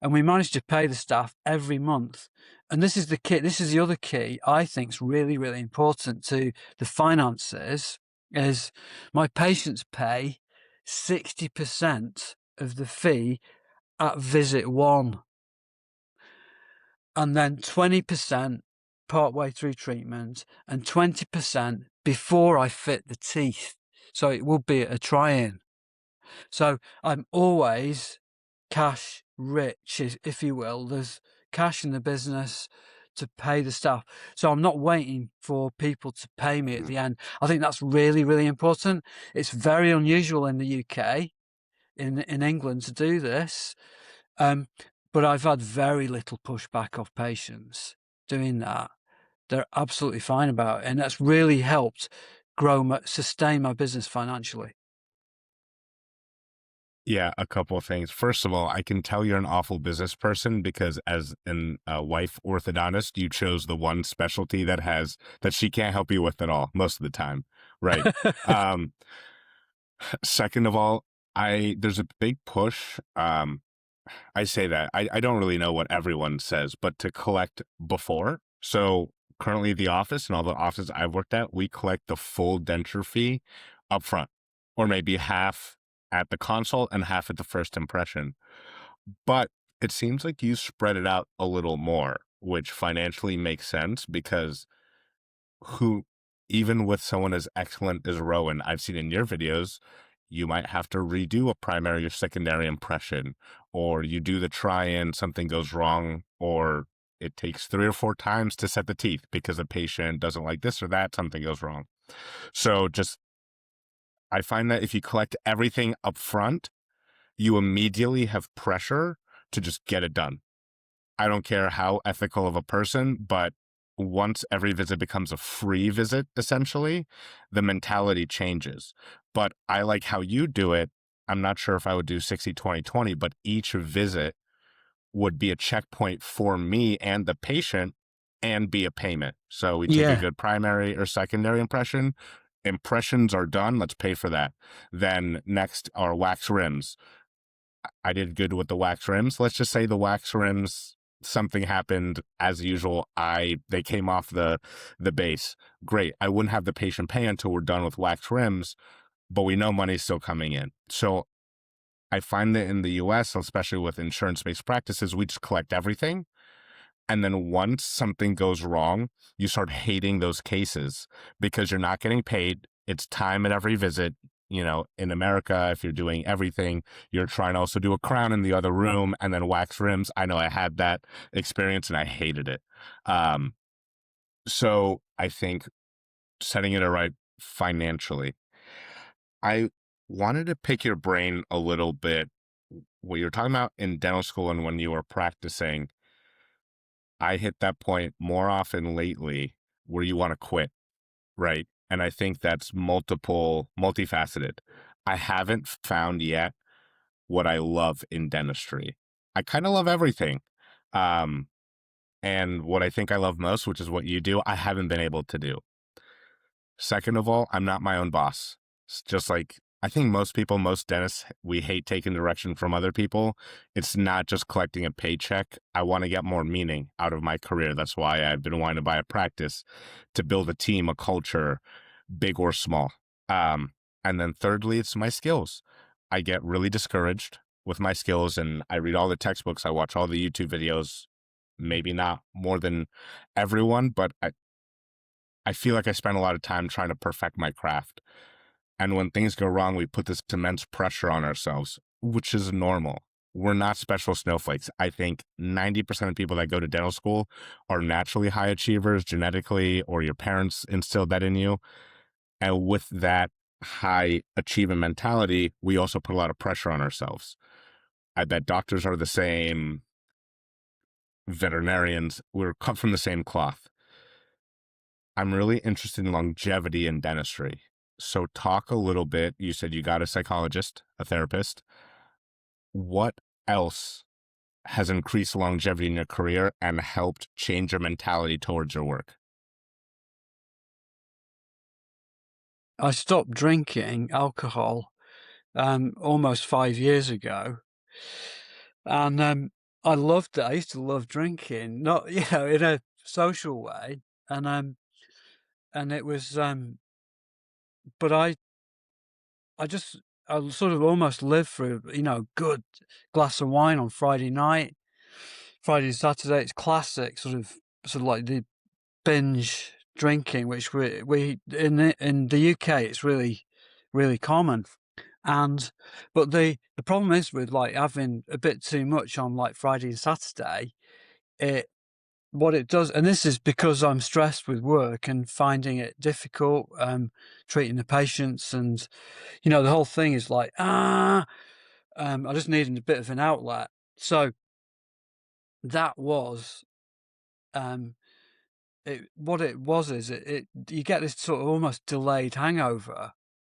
and we managed to pay the staff every month. And this is the key. This is the other key I think is really, really important to the finances, is my patients pay 60% of the fee at visit 1. And then 20% partway through treatment and 20% before I fit the teeth. So it will be a try-in. So I'm always cash rich, if you will. There's cash in the business to pay the staff. So I'm not waiting for people to pay me at the end. I think that's really, really important. It's very unusual in the UK, in England, to do this. But I've had very little pushback off patients doing that. They're absolutely fine about it. And that's really helped sustain my business financially. Yeah, a couple of things. First of all, I can tell you're an awful business person because as a wife orthodontist, you chose the one specialty that she can't help you with at all most of the time. Right. Second of all, there's a big push. I say that I don't really know what everyone says, but to collect before. So currently the office and all the offices I've worked at, we collect the full denture fee up front, or maybe half at the consult and half at the first impression. But it seems like you spread it out a little more, which financially makes sense because even with someone as excellent as Rowan, I've seen in your videos, you might have to redo a primary or secondary impression, or you do the try-in, something goes wrong, or it takes 3 or 4 times to set the teeth because the patient doesn't like this or that, something goes wrong. So I find that if you collect everything up front, you immediately have pressure to just get it done. I don't care how ethical of a person, but once every visit becomes a free visit, essentially, the mentality changes. But I like how you do it. I'm not sure if I would do 60-20-20, but each visit would be a checkpoint for me and the patient and be a payment. So we take a good primary or secondary impression. Impressions are done. Let's pay for that. Then next are wax rims. I did good with the wax rims. Let's just say the wax rims, something happened as usual. They came off the base. Great. I wouldn't have the patient pay until we're done with wax rims, but we know money's still coming in. So I find that in the US, especially with insurance-based practices, we just collect everything. And then once something goes wrong, you start hating those cases because you're not getting paid. It's time at every visit. You know, in America, if you're doing everything, you're trying to also do a crown in the other room and then wax rims. I know I had that experience and I hated it. So I think setting it right financially. I wanted to pick your brain a little bit. What you're talking about in dental school and when you were practicing, I hit that point more often lately where you want to quit, right? And I think that's multifaceted. I haven't found yet what I love in dentistry. I kind of love everything. And what I think I love most, which is what you do, I haven't been able to do. Second of all, I'm not my own boss. It's just like, I think most people, most dentists, we hate taking direction from other people. It's not just collecting a paycheck. I want to get more meaning out of my career. That's why I've been wanting to buy a practice, to build a team, a culture, big or small. And then thirdly, it's my skills. I get really discouraged with my skills and I read all the textbooks. I watch all the YouTube videos, maybe not more than everyone, but I feel like I spend a lot of time trying to perfect my craft. And when things go wrong, we put this immense pressure on ourselves, which is normal. We're not special snowflakes. I think 90% of people that go to dental school are naturally high achievers genetically, or your parents instilled that in you. And with that high achievement mentality, we also put a lot of pressure on ourselves. I bet doctors are the same, veterinarians, we're cut from the same cloth. I'm really interested in longevity in dentistry. So talk a little bit. You said you got a psychologist, a therapist. What else has increased longevity in your career and helped change your mentality towards your work? I stopped drinking alcohol almost 5 years ago, and I loved it. I used to love drinking, not in a social way, and it was but I sort of almost lived for good glass of wine on Friday night, Friday and Saturday. It's classic sort of like the binge drinking, which we in the UK it's really common. But the problem is with like having a bit too much on like Friday and Saturday, what it does, and this is because I'm stressed with work and finding it difficult treating the patients, and the whole thing is like I just needed a bit of an outlet. So that was what it was is you get this sort of almost delayed hangover,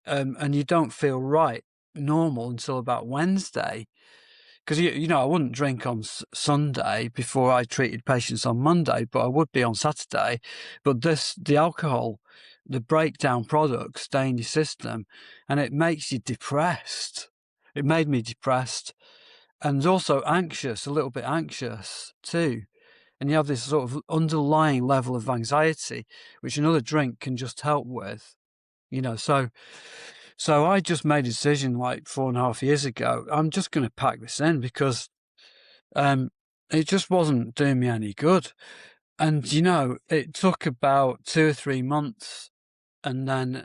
and you don't feel normal until about Wednesday. Because I wouldn't drink on Sunday before I treated patients on Monday, but I would be on Saturday. But the alcohol, the breakdown products stay in your system, and it makes you depressed. It made me depressed, and also anxious, a little bit anxious too. And you have this sort of underlying level of anxiety, which another drink can just help with. So I just made a decision like 4.5 years ago. I'm just going to pack this in because it just wasn't doing me any good. And, it took about 2 or 3 months. And then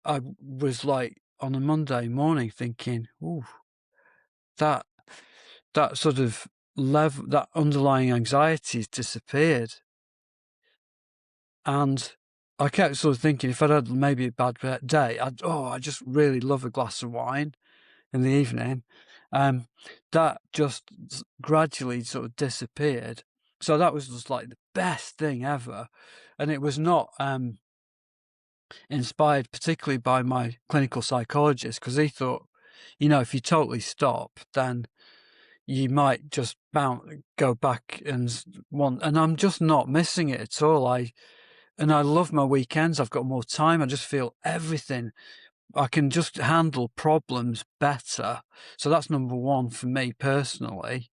I was like on a Monday morning thinking, ooh, that sort of level, that underlying anxiety's disappeared. And I kept sort of thinking if I'd had maybe a bad day, I just really love a glass of wine in the evening. That just gradually sort of disappeared. So that was just like the best thing ever. And it was not inspired particularly by my clinical psychologist, because he thought, if you totally stop, then you might just go back and I'm just not missing it at all. And I love my weekends. I've got more time. I just feel everything. I can just handle problems better. So that's number one for me personally.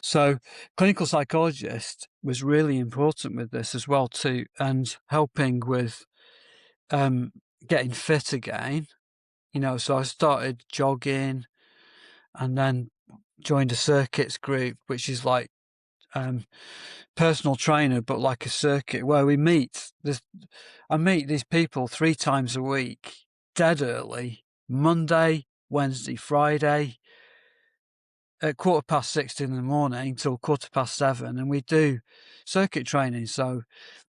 So clinical psychologist was really important with this as well too, and helping with getting fit again. So I started jogging and then joined a circuits group, which is like personal trainer, but like a circuit where we meet. I meet these people 3 times a week, dead early, Monday, Wednesday, Friday, at 6:15 in the morning till 7:15, and we do circuit training.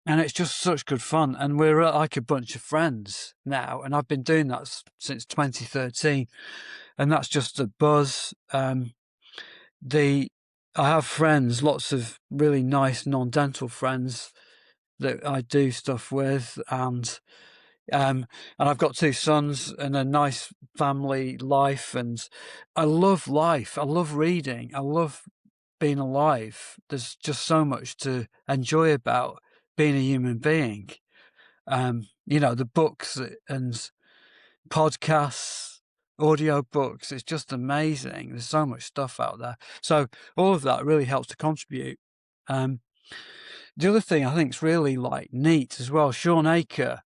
And it's just such good fun, and we're like a bunch of friends now, and I've been doing that since 2013, and that's just a buzz. I have friends, lots of really nice non-dental friends that I do stuff with, and I've got 2 sons and a nice family life, and I love life. I love reading. I love being alive. There's just so much to enjoy about being a human being. The books and podcasts, audio books, it's just amazing. There's so much stuff out there. So all of that really helps to contribute. The other thing I think is really neat as well, Sean Aker,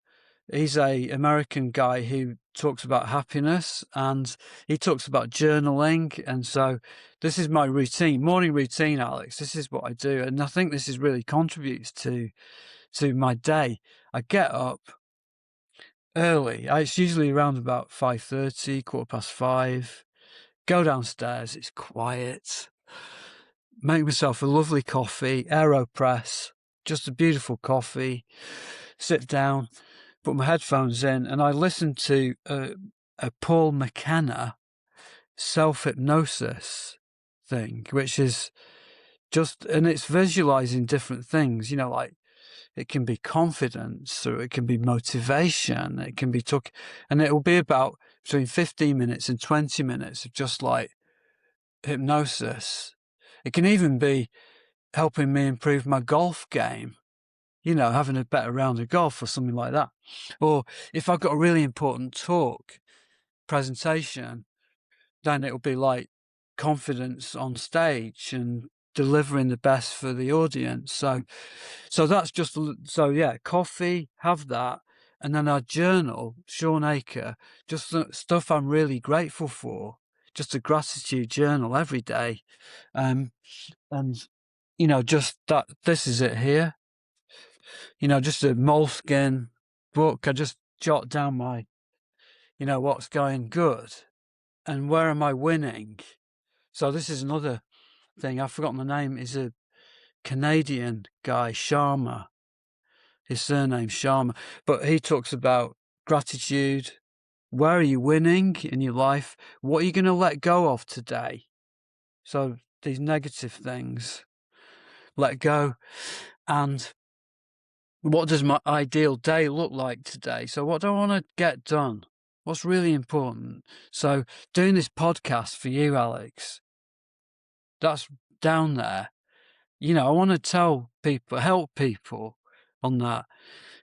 he's a American guy who talks about happiness, and he talks about journaling. And so this is my routine, morning routine, Alex. This is what I do. And I think this is really contributes to my day. I get up early. It's usually around about 5:30, 5:15. Go downstairs. It's quiet. Make myself a lovely coffee, AeroPress, just a beautiful coffee. Sit down, put my headphones in, and I listen to a Paul McKenna self-hypnosis thing, which is and it's visualizing different things, it can be confidence, or it can be motivation, it can be and it will be about between 15 minutes and 20 minutes of just hypnosis. It can even be helping me improve my golf game, having a better round of golf or something like that. Or if I've got a really important presentation, then it'll be like confidence on stage and delivering the best for the audience. So that's just, yeah, coffee, have that. And then I journal, Sean Aker, just stuff I'm really grateful for, just a gratitude journal every day. And, just that, this is it here. Just a moleskin book. I just jot down my, what's going good and where am I winning. So this is another thing. I've forgotten the name. Is a Canadian guy, Sharma. His surname's Sharma. But he talks about gratitude. Where are you winning in your life? What are you going to let go of today? So these negative things, let go. And what does my ideal day look like today? So what do I want to get done? What's really important? So doing this podcast for you, Alex, that's down there. I want to help people on that.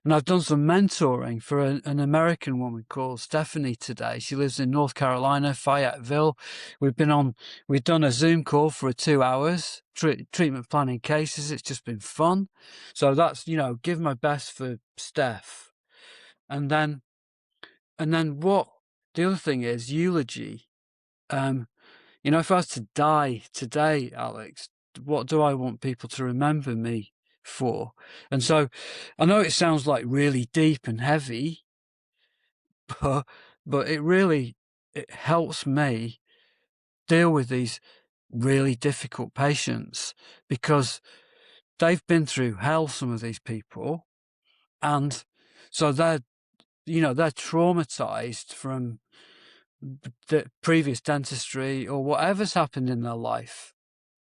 And I've done some mentoring for an American woman called Stephanie today. She lives in North Carolina, Fayetteville. We've done a Zoom call for 2 hours, treatment planning cases. It's just been fun. So that's, give my best for Steph. And then what the other thing is eulogy. If I was to die today, Alex, what do I want people to remember me for? And so I know it sounds like really deep and heavy, but it helps me deal with these really difficult patients, because they've been through hell, some of these people, and so they're traumatized from the previous dentistry or whatever's happened in their life,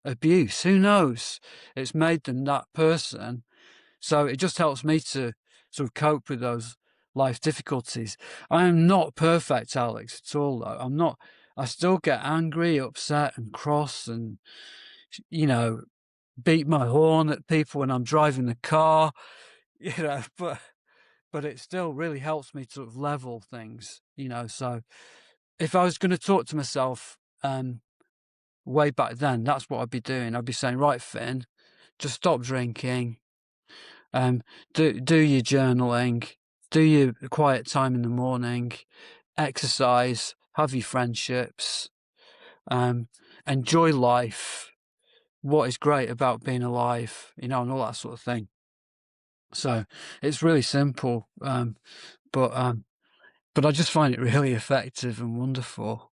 abuse, who knows, it's made them that person. So it just helps me to sort of cope with those life difficulties. I am not perfect, Alex, at all, though. I still get angry, upset and cross, and beat my horn at people when I'm driving the car, but it still really helps me to sort of level things, So if I was going to talk to myself way back then, that's what I'd be doing. I'd be saying, right, Finn, just stop drinking, do your journaling, do your quiet time in the morning, exercise, have your friendships, enjoy life, what is great about being alive, and all that sort of thing. So it's really simple, but I just find it really effective and wonderful.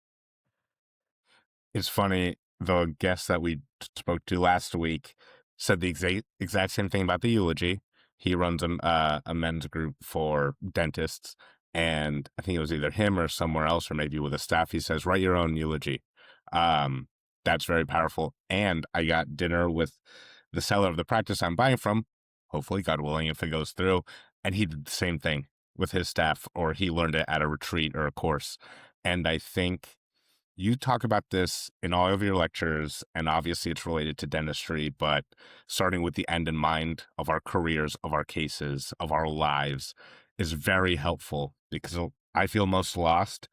It's funny, the guest that we spoke to last week said the exact same thing about the eulogy. He runs a men's group for dentists, and I think it was either him or somewhere else, or maybe with a staff. He says, write your own eulogy. That's very powerful. And I got dinner with the seller of the practice I'm buying from, hopefully, God willing, if it goes through, and he did the same thing with his staff, or he learned it at a retreat or a course. And I think you talk about this in all of your lectures, and obviously it's related to dentistry, but starting with the end in mind of our careers, of our cases, of our lives is very helpful, because I feel most lost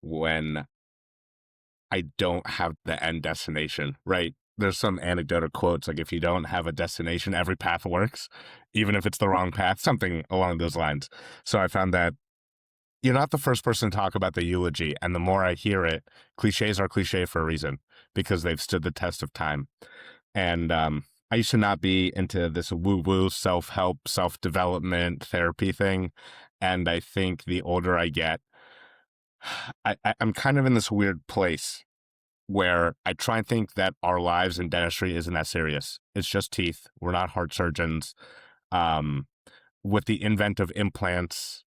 when I don't have the end destination, right? There's some anecdotal quotes, like if you don't have a destination, every path works, even if it's the wrong path, something along those lines. So I found that you're not the first person to talk about the eulogy, and the more I hear it, cliches are cliche for a reason, because they've stood the test of time. And I used to not be into this woo-woo self-help, self-development therapy thing, and I think the older I get, I'm kind of in this weird place where I try and think that our lives in dentistry isn't that serious. It's just teeth. We're not heart surgeons. With the invent of implants,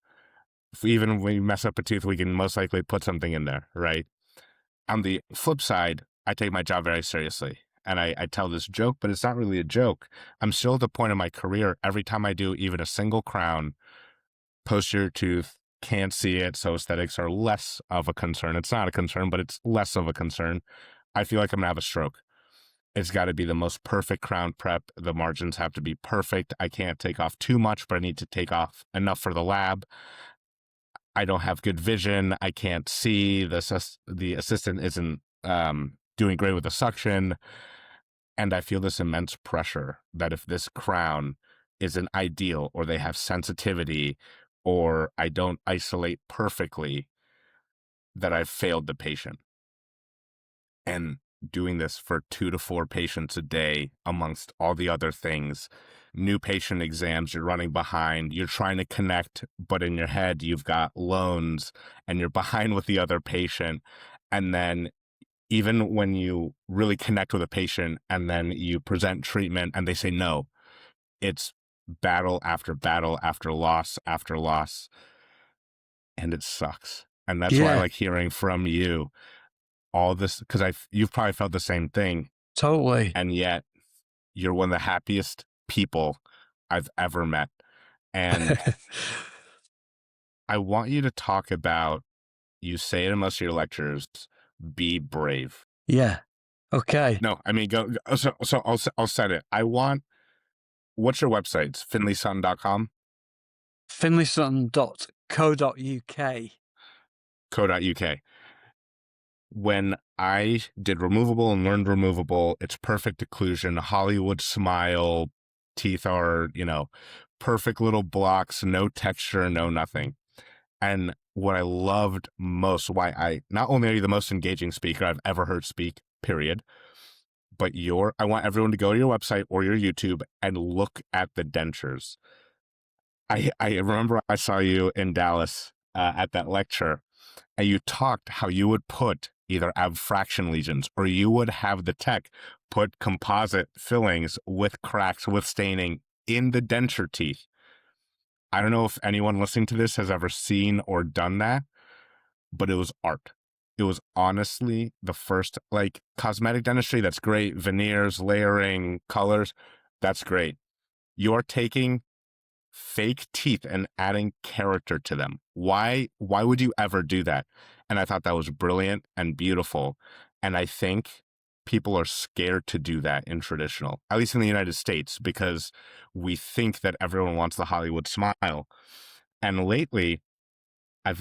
even when we mess up a tooth, we can most likely put something in there, right? On the flip side, I take my job very seriously. And I tell this joke, but it's not really a joke. I'm still at the point in my career, every time I do even a single crown, posterior tooth, can't see it, so aesthetics are less of a concern. It's not a concern, but it's less of a concern. I feel like I'm going to have a stroke. It's got to be the most perfect crown prep. The margins have to be perfect. I can't take off too much, but I need to take off enough for the lab. I don't have good vision. I can't see. The assistant isn't doing great with the suction. And I feel this immense pressure that if this crown isn't ideal, or they have sensitivity, or I don't isolate perfectly, that I've failed the patient. And doing this for 2 to 4 patients a day, amongst all the other things, new patient exams, you're running behind, you're trying to connect, but in your head, you've got loans and you're behind with the other patient. And then even when you really connect with a patient and then you present treatment and they say no, it's battle after battle after loss after loss. And it sucks. And that's why I like hearing from you all this, because you've probably felt the same thing. Totally. And yet you're one of the happiest people I've ever met. And I want you to talk about, you say it in most of your lectures, be brave. Yeah. Okay. No, I mean, go. So I'll set it. What's your website? It's finlaysutton.com? finlaysutton.co.uk. Co.uk. When I did removable and learned removable, it's perfect occlusion, Hollywood smile, teeth are, perfect little blocks, no texture, no nothing. And what I loved most, why not only are you the most engaging speaker I've ever heard speak, period, but I want everyone to go to your website or your YouTube and look at the dentures. I remember I saw you in Dallas at that lecture, and you talked how you would put either abfraction lesions, or you would have the tech put composite fillings with cracks, with staining in the denture teeth. I don't know if anyone listening to this has ever seen or done that, but it was art. It was honestly the first, like, cosmetic dentistry, that's great. Veneers, layering, colors, that's great. You're taking fake teeth and adding character to them. Why would you ever do that? And I thought that was brilliant and beautiful. And I think people are scared to do that in traditional, at least in the United States, because we think that everyone wants the Hollywood smile. And lately, I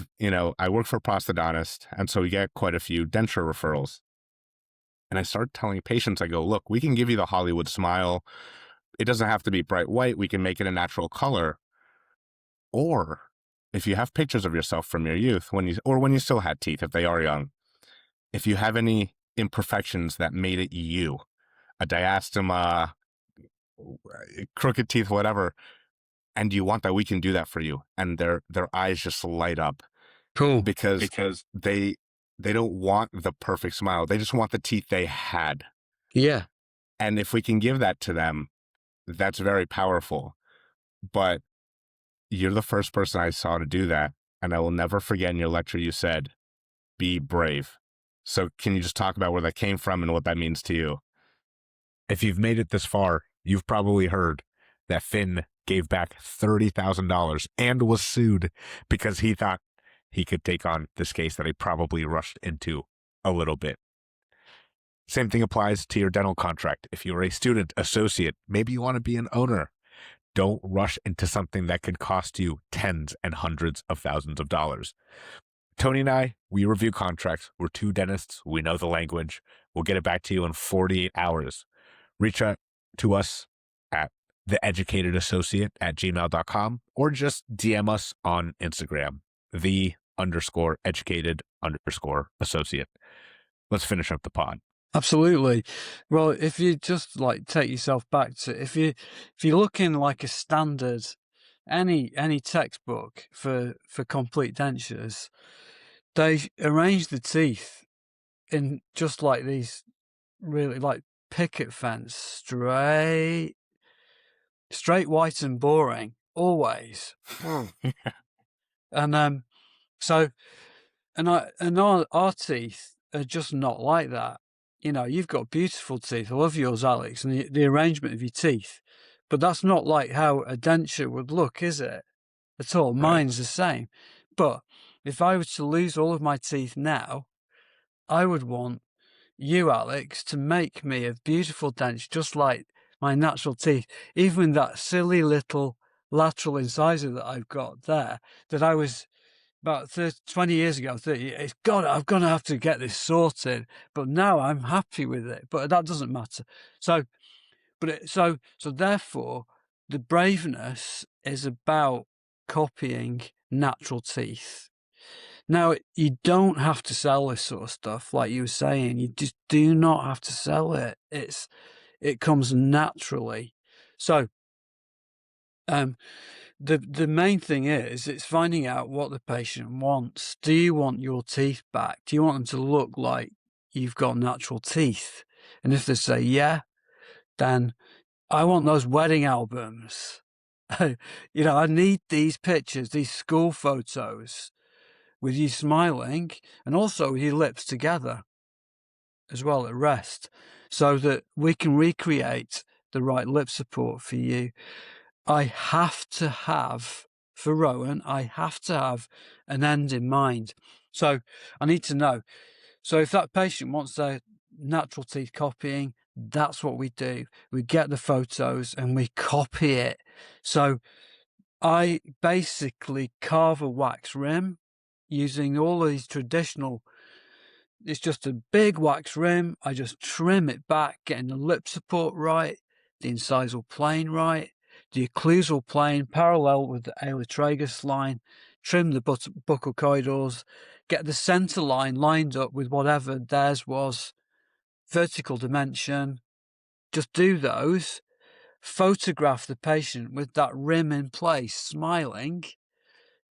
work for a prosthodontist, and so we get quite a few denture referrals. And I start telling patients, I go, look, we can give you the Hollywood smile. It doesn't have to be bright white. We can make it a natural color. Or if you have pictures of yourself from your youth, when you still had teeth, if they are young, if you have any imperfections that made it you, a diastema, crooked teeth, whatever, and you want that, we can do that for you. And their eyes just light up. Cool. Because they don't want the perfect smile. They just want the teeth they had. Yeah. And if we can give that to them, that's very powerful. But you're the first person I saw to do that. And I will never forget in your lecture, you said, be brave. So can you just talk about where that came from and what that means to you? If you've made it this far, you've probably heard that Finn gave back $30,000 and was sued because he thought he could take on this case that he probably rushed into a little bit. Same thing applies to your dental contract. If you're a student, associate, maybe you want to be an owner, don't rush into something that could cost you tens and hundreds of thousands of dollars. Tony and I, we review contracts. We're two dentists. We know the language. We'll get it back to you in 48 hours. Reach out to us at theeducatedassociate@gmail.com or just DM us on Instagram, _educated_associate. Let's finish up the pod. Absolutely. Well, if you just like take yourself back to if you look in like a standard any textbook for complete dentures, they arrange the teeth in just like these really like picket fence, straight, white and boring, always. And so and our teeth are just not like that. You've got beautiful teeth. I love yours, Alex, and the arrangement of your teeth. But that's not like how a denture would look, is it? At all. Mine's the same. But if I were to lose all of my teeth now, I would want you, Alex, to make me a beautiful denture, just like my natural teeth, even that silly little lateral incisor that I've got there, that I was about 20 years ago, 30, I'm going to have to get this sorted. But now I'm happy with it. But that doesn't matter. So therefore, the braveness is about copying natural teeth. Now, you don't have to sell this sort of stuff, like you were saying. You just do not have to sell it. It comes naturally. So, the main thing is it's finding out what the patient wants. Do you want your teeth back? Do you want them to look like you've got natural teeth? And if they say yeah, then I want those wedding albums. I need these pictures, these school photos with you smiling and also with your lips together as well at rest, so that we can recreate the right lip support for you. I have to have, for Rowan, I have to have an end in mind. So I need to know. So if that patient wants their natural teeth copying, that's what we do. We get the photos and we copy it. So I basically carve a wax rim using all these traditional. It's just a big wax rim. I just trim it back, getting the lip support right, the incisal plane right, the occlusal plane parallel with the aerotragus line, trim the buccal corridors, get the center line lined up with whatever theirs was, vertical dimension. Just do those, photograph the patient with that rim in place, smiling,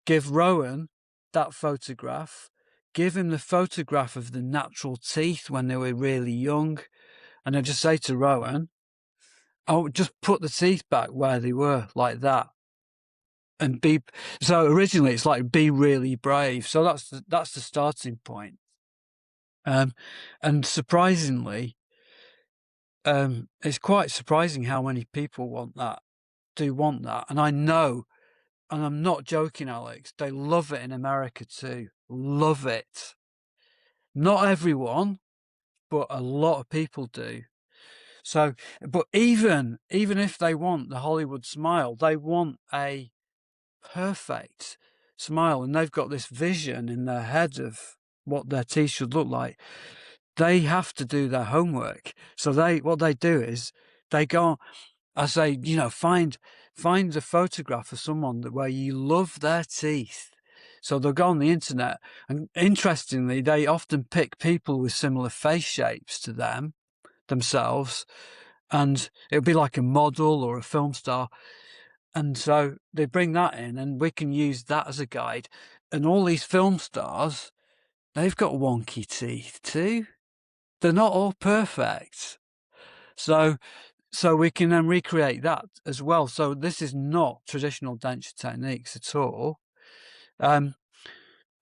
give Rowan that photograph, give him the photograph of the natural teeth when they were really young, and I just say to Rowan, just put the teeth back where they were, like that. And so originally it's like be really brave. So that's the starting point. And surprisingly, it's quite surprising how many people do want that. And I know, and I'm not joking, Alex, they love it in America too. Love it. Not everyone, but a lot of people do. So, but even if they want the Hollywood smile, they want a perfect smile, and they've got this vision in their head of what their teeth should look like. They have to do their homework. So what they do is they go, I say, find a photograph of someone where you love their teeth. So they'll go on the internet, and interestingly, they often pick people with similar face shapes to themselves, and it'll be like a model or a film star. And so they bring that in, and we can use that as a guide. And all these film stars, they've got wonky teeth too. They're not all perfect. So we can then recreate that as well. So this is not traditional denture techniques at all. And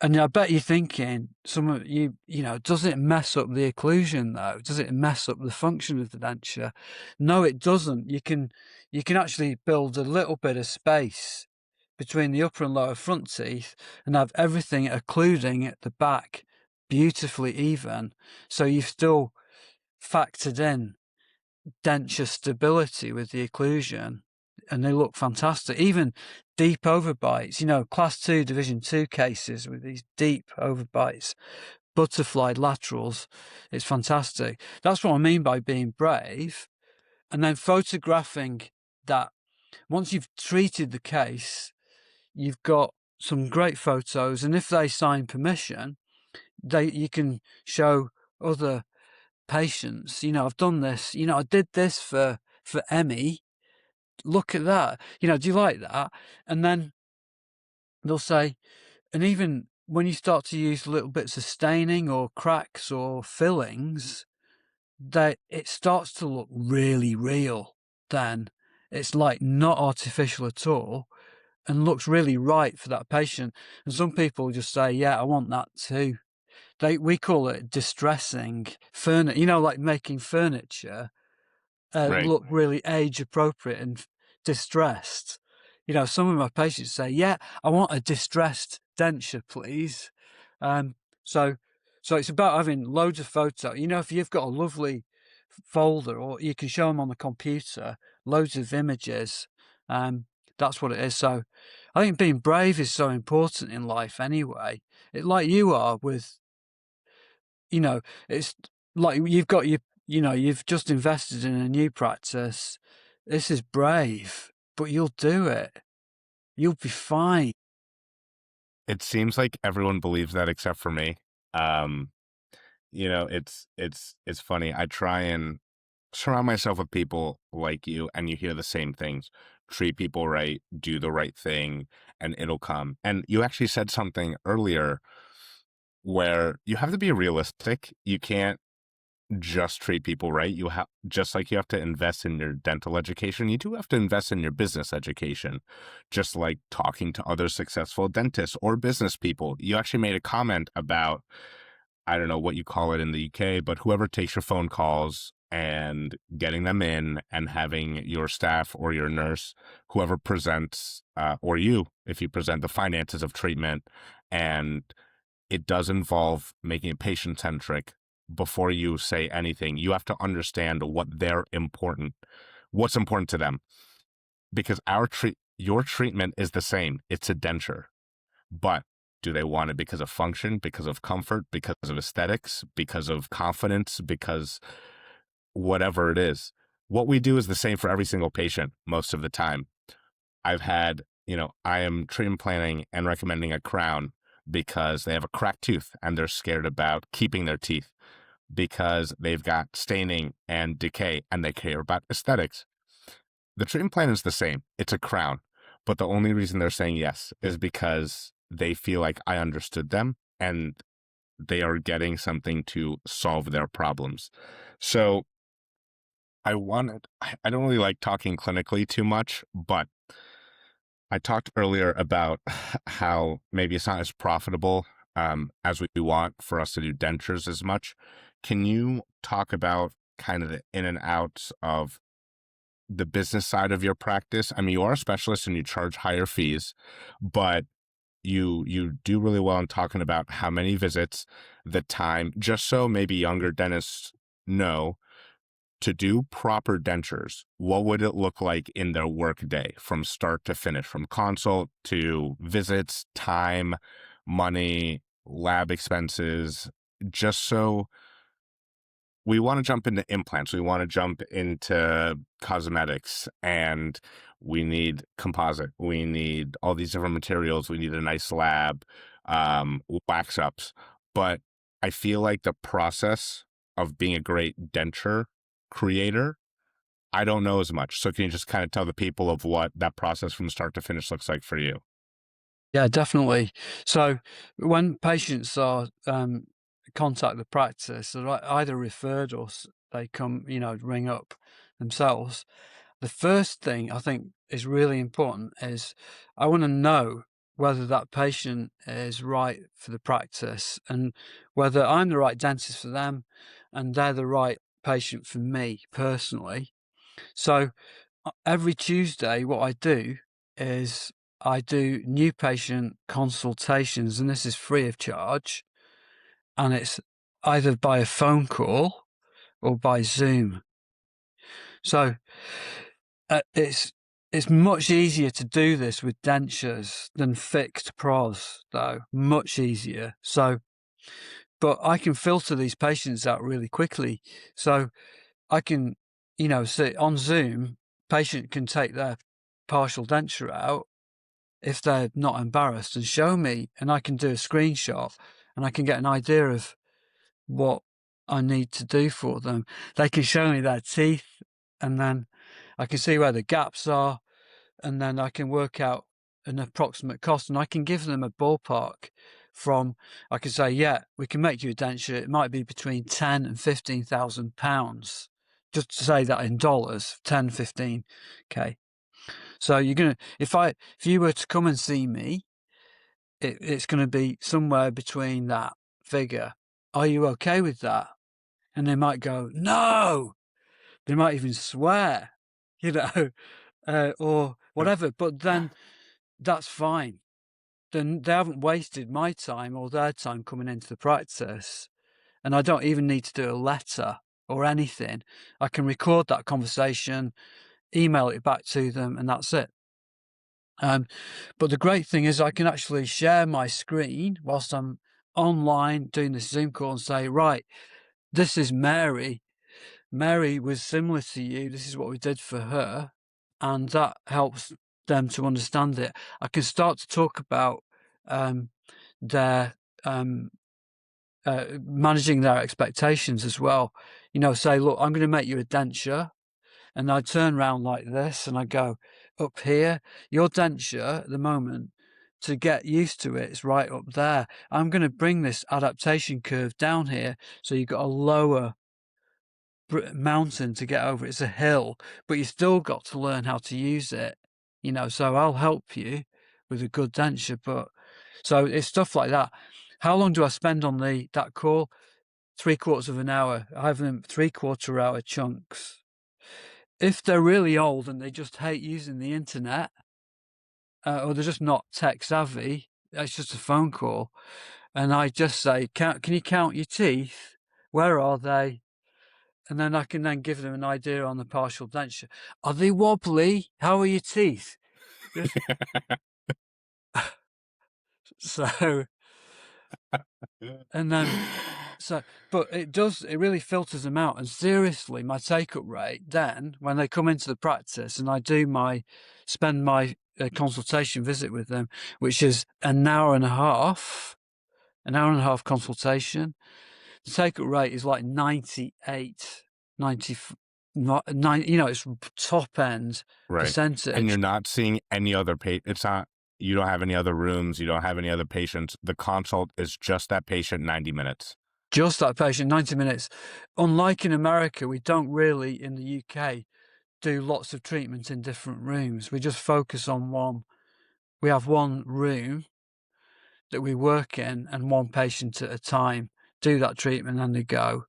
I bet you're thinking, some of you, does it mess up the occlusion though? Does it mess up the function of the denture? No, it doesn't. You can actually build a little bit of space between the upper and lower front teeth and have everything occluding at the back beautifully even. So you've still factored in denture stability with the occlusion, and they look fantastic. Even deep overbites, class 2, division 2 cases with these deep overbites, butterfly laterals, it's fantastic. That's what I mean by being brave. And then photographing that. Once you've treated the case, you've got some great photos, and if they sign permission, you can show other patients, I've done this, I did this for Emmy. Look at that. Do you like that? And then they'll say, and even when you start to use little bits of staining or cracks or fillings, it starts to look really real. Then it's like not artificial at all and looks really right for that patient. And some people just say, yeah, I want that too. We call it distressing furniture, like making furniture Right. look really age appropriate and distressed. Some of my patients say, yeah, I want a distressed denture, please. So it's about having loads of photos. If you've got a lovely folder, or you can show them on the computer, loads of images, that's what it is. So I think being brave is so important in life anyway. Like you are with, it's like you've got you've just invested in a new practice. This is brave, but you'll do it. You'll be fine. It seems like everyone believes that except for me. It's funny. I try and surround myself with people like you, and you hear the same things. Treat people right, do the right thing, and it'll come. And you actually said something earlier where you have to be realistic. You can't just treat people right. You have, just like you have to invest in your dental education, you do have to invest in your business education. Just like talking to other successful dentists or business people. You actually made a comment about, I don't know what you call it in the UK, but whoever takes your phone calls and getting them in, and having your staff or your nurse, whoever presents, or you, if you present the finances of treatment, and it does involve making it patient-centric. Before you say anything, you have to understand what's important to them, because your treatment is the same. It's a denture, but do they want it because of function, because of comfort, because of aesthetics, because of confidence, because whatever it is? What we do is the same for every single patient most of the time. I've had, I am treatment planning and recommending a crown because they have a cracked tooth and they're scared about keeping their teeth because they've got staining and decay and they care about aesthetics. The treatment plan is the same. It's a crown. But the only reason they're saying yes is because they feel like I understood them and they are getting something to solve their problems. So I don't really like talking clinically too much, but I talked earlier about how maybe it's not as profitable as we want for us to do dentures as much. Can you talk about kind of the in and outs of the business side of your practice? I mean, you are a specialist and you charge higher fees, but you do really well in talking about how many visits, the time, just so maybe younger dentists know, to do proper dentures, what would it look like in their work day from start to finish, from consult to visits, time, money, lab expenses, just so we want to jump into implants, we want to jump into cosmetics, and we need composite, we need all these different materials, we need a nice lab, wax ups. But I feel like the process of being a great denture creator, I don't know as much. So can you just kind of tell the people of what that process from start to finish looks like for you? Yeah, definitely. So when patients are contact the practice, they're either referred or they come, ring up themselves. The first thing I think is really important is I want to know whether that patient is right for the practice and whether I'm the right dentist for them and they're the right patient for me personally. So every Tuesday, what I do is I do new patient consultations, and this is free of charge. And it's either by a phone call or by Zoom. So it's much easier to do this with dentures than fixed pros, though. Much easier. So, but I can filter these patients out really quickly. So I can, say on Zoom, patient can take their partial denture out if they're not embarrassed and show me, and I can do a screenshot and I can get an idea of what I need to do for them. They can show me their teeth and then I can see where the gaps are and then I can work out an approximate cost and I can give them a ballpark I can say, yeah, we can make you a denture. It might be between 10 and 15,000 pounds. Just to say that in dollars, 10, 15K. So you're going to, if you were to come and see me, it's going to be somewhere between that figure. Are you okay with that? And they might go, no. They might even swear, or whatever. But then that's fine. Then they haven't wasted my time or their time coming into the practice. And I don't even need to do a letter or anything. I can record that conversation, email it back to them, and that's it. But the great thing is I can actually share my screen whilst I'm online doing this Zoom call and say, right, this is Mary. Mary was similar to you. This is what we did for her. And that helps them to understand it. I can start to talk about their managing their expectations as well. Say, look, I'm going to make you a denture. And I turn around like this and I go, up here, your denture at the moment, to get used to it, it's right up there. I'm going to bring this adaptation curve down here. So you've got a lower mountain to get over. It's a hill, but you still got to learn how to use it, so I'll help you with a good denture. But so it's stuff like that. How long do I spend on that call? 3/4 of an hour. I have them 3/4 hour chunks. If they're really old and they just hate using the internet, or they're just not tech savvy, it's just a phone call. And I just say, can you count your teeth? Where are they? And then I can then give them an idea on the partial denture. Are they wobbly? How are your teeth? So, and then, but it really filters them out. And seriously, my take-up rate then, when they come into the practice and I spend my consultation visit with them, which is an hour and a half consultation, the take-up rate is like 98, 99, it's top end percentage. And you're not seeing any other you don't have any other rooms, you don't have any other patients. The consult is just that patient 90 minutes. Just that patient, 90 minutes. Unlike in America, we don't really, in the UK, do lots of treatment in different rooms. We just focus on one. We have one room that we work in and one patient at a time do that treatment and they go.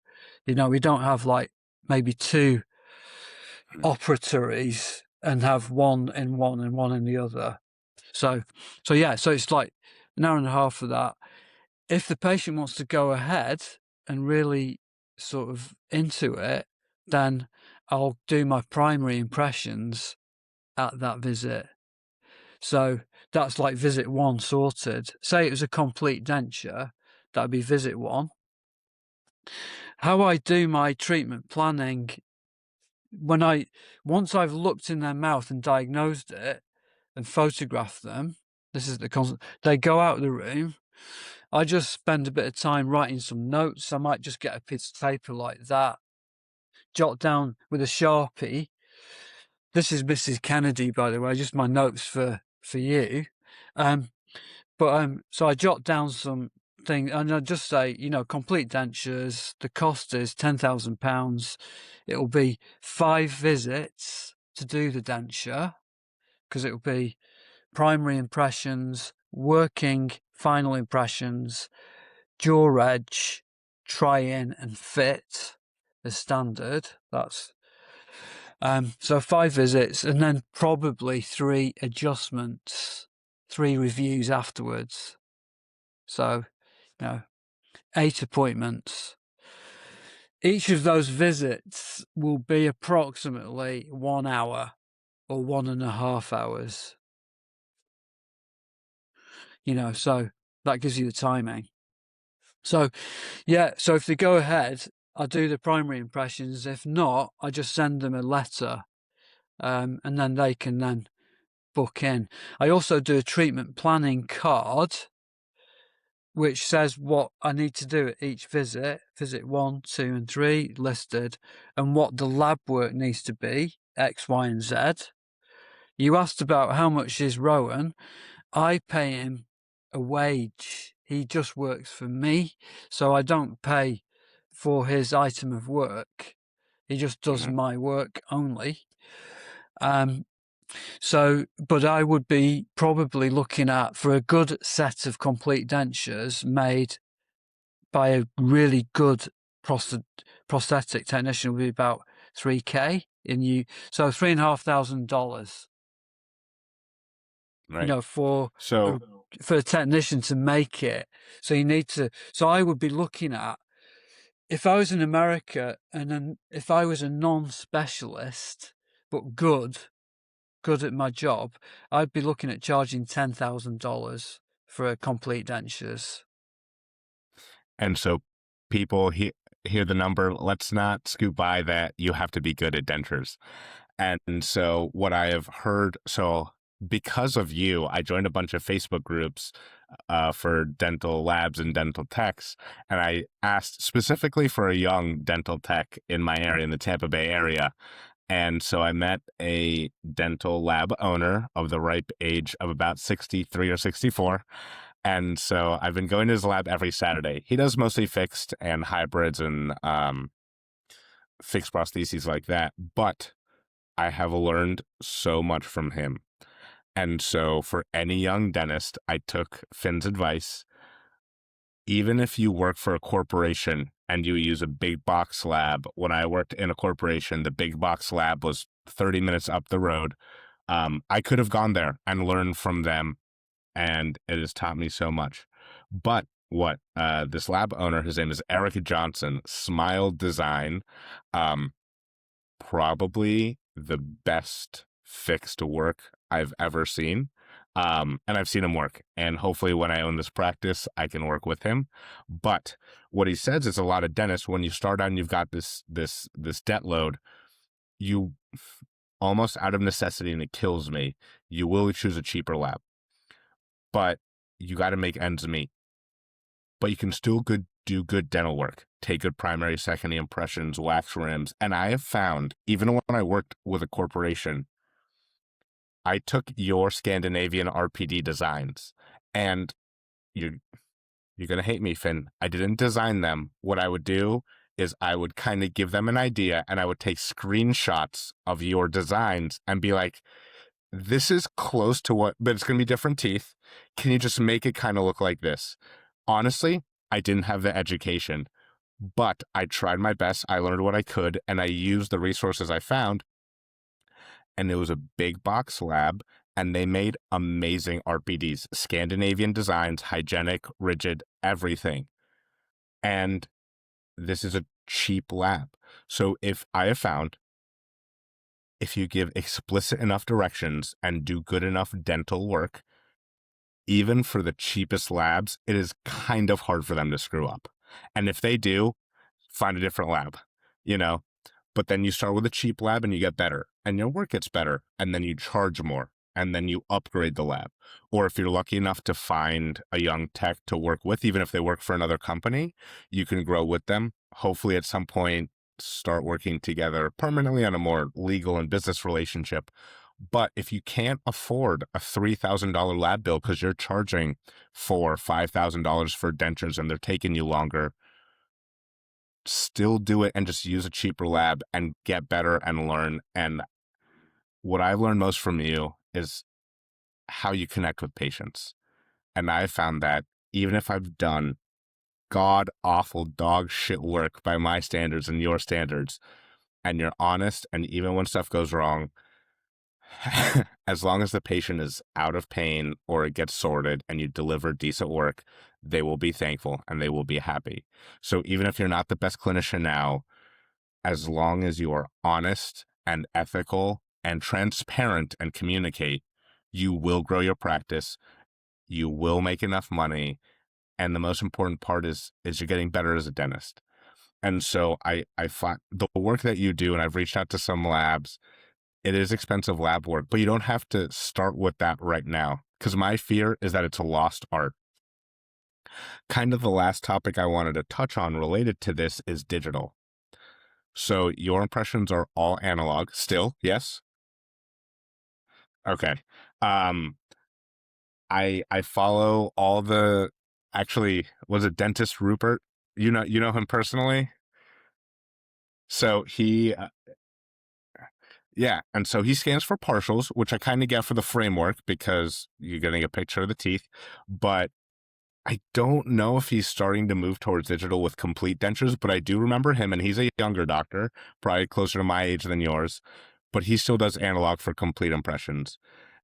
We don't have like maybe two operatories and have one in one and one in the other. So it's like an hour and a half for that. If the patient wants to go ahead and really sort of into it, then I'll do my primary impressions at that visit. So that's like visit 1 sorted. Say it was a complete denture, that'd be visit 1. How I do my treatment planning, once I've looked in their mouth and diagnosed it and photographed them, this is they go out of the room. I just spend a bit of time writing some notes. I might just get a piece of paper like that, jot down with a Sharpie. This is Mrs. Kennedy, by the way, just my notes for you. So I jot down some things and I just say, complete dentures. The cost is £10,000. It'll be 5 visits to do the denture, because it'll be primary impressions, working final impressions, jaw edge, try in and fit as standard. That's so 5 visits, and then probably 3 adjustments, 3 reviews afterwards. So, 8 appointments. Each of those visits will be approximately 1 hour or 1.5 hours. So that gives you the timing. So, so if they go ahead, I do the primary impressions. If not, I just send them a letter, and then they can then book in. I also do a treatment planning card, which says what I need to do at each visit 1, 2, and 3 listed, and what the lab work needs to be, X, Y, and Z. You asked about how much is Rowan. I pay him a wage. He just works for me, so I don't pay for his item of work. He just does my work only. But I would be probably looking at, for a good set of complete dentures made by a really good prosthetic technician, would be about $3,000 so $3,500. Right. For a technician to make it. So you need to. So I would be looking at, if I was in America and then if I was a non-specialist but good at my job, I'd be looking at charging $10,000 for a complete dentures. And so people hear the number. Let's not scoot by that you have to be good at dentures. And so what I have heard, because of you, I joined a bunch of Facebook groups for dental labs and dental techs. And I asked specifically for a young dental tech in my area, in the Tampa Bay area. And so I met a dental lab owner of the ripe age of about 63 or 64. And so I've been going to his lab every Saturday. He does mostly fixed and hybrids and fixed prostheses like that. But I have learned so much from him. And so for any young dentist, I took Finn's advice. Even if you work for a corporation and you use a big box lab, when I worked in a corporation, the big box lab was 30 minutes up the road. I could have gone there and learned from them, and it has taught me so much. But what this lab owner, his name is Eric Johnson, Smile Design, probably the best fixed work I've ever seen. And I've seen him work, and hopefully when I own this practice, I can work with him. But what he says is, a lot of dentists, when you start out and you've got this debt load, you almost out of necessity, and it kills me, you will choose a cheaper lab, but you got to make ends meet. But you can still do good dental work, take good primary, secondary impressions, wax rims. And I have found, even when I worked with a corporation, I took your Scandinavian RPD designs, and you're going to hate me, Finn. I didn't design them. What I would do is I would kind of give them an idea, and I would take screenshots of your designs and be like, this is close to what, but it's going to be different teeth. Can you just make it kind of look like this? Honestly, I didn't have the education, but I tried my best. I learned what I could, and I used the resources I found. And it was a big box lab, and they made amazing RPDs, Scandinavian designs, hygienic, rigid, everything. And this is a cheap lab. So if I have found, if you give explicit enough directions and do good enough dental work, even for the cheapest labs, it is kind of hard for them to screw up. And if they do, find a different lab, you know? But then you start with a cheap lab and you get better, and your work gets better, and then you charge more, and then you upgrade the lab. Or if you're lucky enough to find a young tech to work with, even if they work for another company, you can grow with them. Hopefully at some point, start working together permanently on a more legal and business relationship. But if you can't afford a $3,000 lab bill because you're charging $5,000 for dentures and they're taking you longer, still do it and just use a cheaper lab and get better and learn. And what I've learned most from you is how you connect with patients. And I found that even if I've done god awful dog shit work by my standards and your standards, and you're honest, and even when stuff goes wrong, as long as the patient is out of pain or it gets sorted and you deliver decent work, they will be thankful and they will be happy. So even if you're not the best clinician now, as long as you are honest and ethical and transparent and communicate, you will grow your practice. You will make enough money. And the most important part is you're getting better as a dentist. And so I find the work that you do, and I've reached out to some labs, it is expensive lab work, but you don't have to start with that right now, because my fear is that it's a lost art. Kind of the last topic I wanted to touch on related to this is digital. So your impressions are all analog still, yes? Okay. I follow all the, actually, was it Dentist Rupert? You know him personally? So yeah, and so he scans for partials, which I kind of get for the framework because you're getting a picture of the teeth, but I don't know if he's starting to move towards digital with complete dentures, but I do remember him, and he's a younger doctor, probably closer to my age than yours, but he still does analog for complete impressions.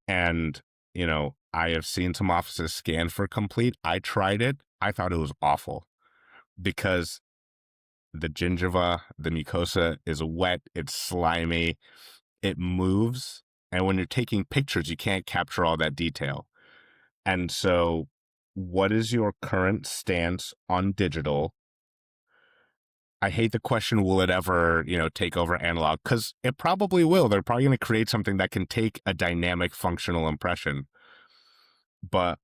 And, I have seen some offices scan for complete. I tried it. I thought it was awful because the gingiva, the mucosa is wet, it's slimy, it moves. And when you're taking pictures, you can't capture all that detail. And so, what is your current stance on digital? I hate the question, will it ever, take over analog? Because it probably will. They're probably going to create something that can take a dynamic functional impression. But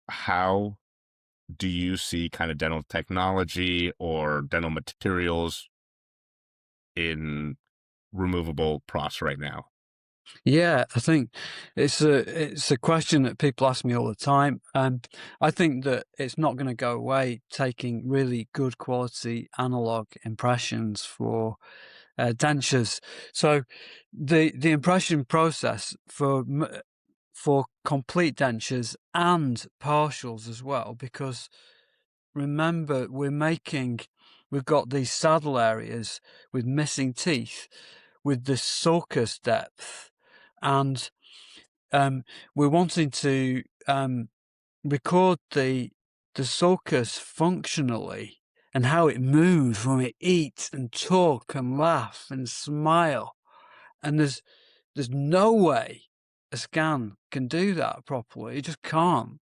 how do you see kind of dental technology or dental materials in removable pros right now? Yeah, I think it's a question that people ask me all the time. I think that it's not going to go away, taking really good quality analog impressions for dentures. So the impression process for complete dentures and partials as well, because remember we've got these saddle areas with missing teeth with the sulcus depth, and we're wanting to record the sulcus functionally and how it moves when it eats and talk and laugh and smile. And there's no way a scan can do that properly. It just can't.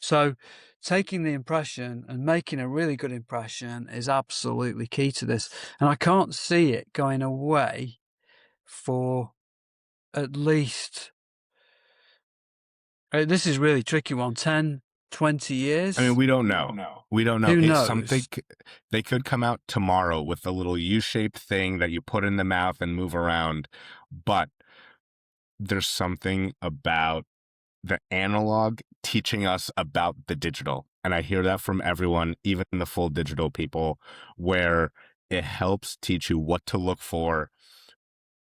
So taking the impression and making a really good impression is absolutely key to this. And I can't see it going away for at least, this is really tricky one, 10, 20 years. I mean, we don't know. We don't know. Who It's knows? something, they could come out tomorrow with a little U-shaped thing that you put in the mouth and move around. But there's something about the analog teaching us about the digital. And I hear that from everyone, even the full digital people, where it helps teach you what to look for.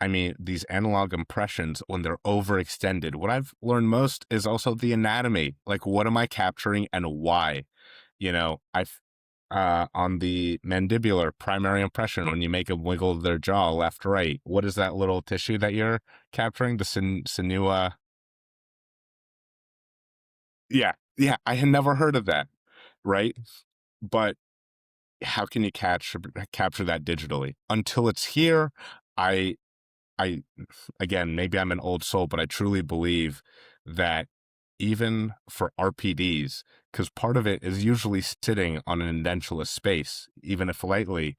I mean, these analog impressions, when they're overextended, what I've learned most is also the anatomy. Like, what am I capturing and why? On the mandibular primary impression, when you make them wiggle their jaw left, right, what is that little tissue that you're capturing? The sinua. Yeah. I had never heard of that. Right. But how can you capture that digitally? Until it's here, I again, maybe I'm an old soul, but I truly believe that even for RPDs, because part of it is usually sitting on an edentulous space, even if lightly.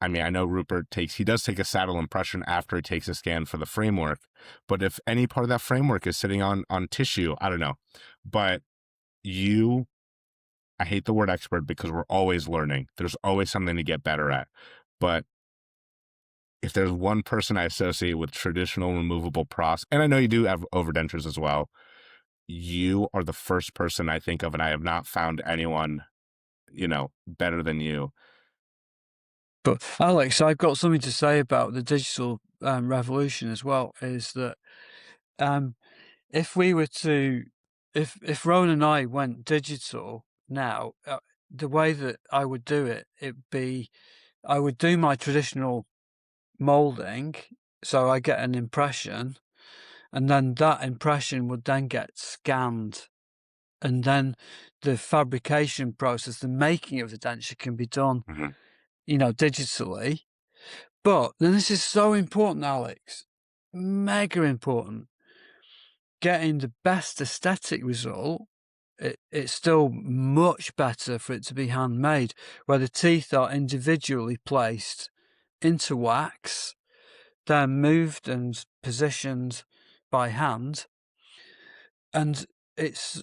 I mean, I know Rupert he does take a saddle impression after he takes a scan for the framework, but if any part of that framework is sitting on tissue, I don't know. But I hate the word expert because we're always learning. There's always something to get better at. But if there's one person I associate with traditional removable pros, and I know you do have overdentures as well, you are the first person I think of, and I have not found anyone, better than you. But Alex, I've got something to say about the digital revolution as well. Is that if we were to, if Rowan and I went digital now, the way that I would do it, I would do my traditional molding, so I get an impression, and then that impression would then get scanned, and then the fabrication process, the making of the denture, can be done, digitally. But then this is so important, Alex, mega important. Getting the best aesthetic result, it's still much better for it to be handmade, where the teeth are individually placed into wax, they're moved and positioned by hand. And it's,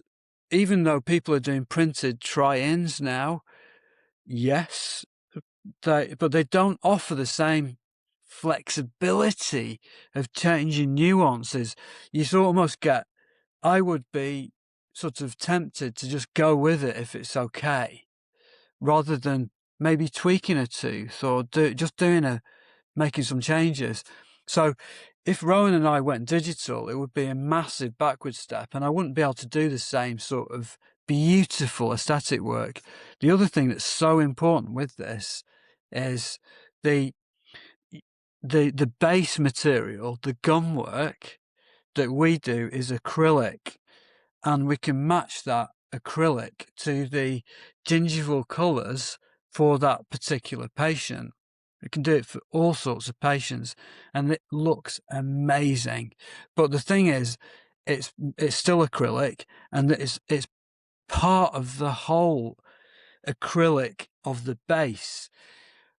even though people are doing printed try-ins now, yes, but they don't offer the same flexibility of changing nuances. You sort of almost get, I would be sort of tempted to just go with it if it's okay, rather than maybe tweaking a tooth or making some changes. So if Rowan and I went digital, it would be a massive backward step, and I wouldn't be able to do the same sort of beautiful aesthetic work. The other thing that's so important with this is the base material, the gum work that we do is acrylic, and we can match that acrylic to the gingival colours for that particular patient. We can do it for all sorts of patients, and it looks amazing. But the thing is, it's still acrylic, and it's part of the whole acrylic of the base.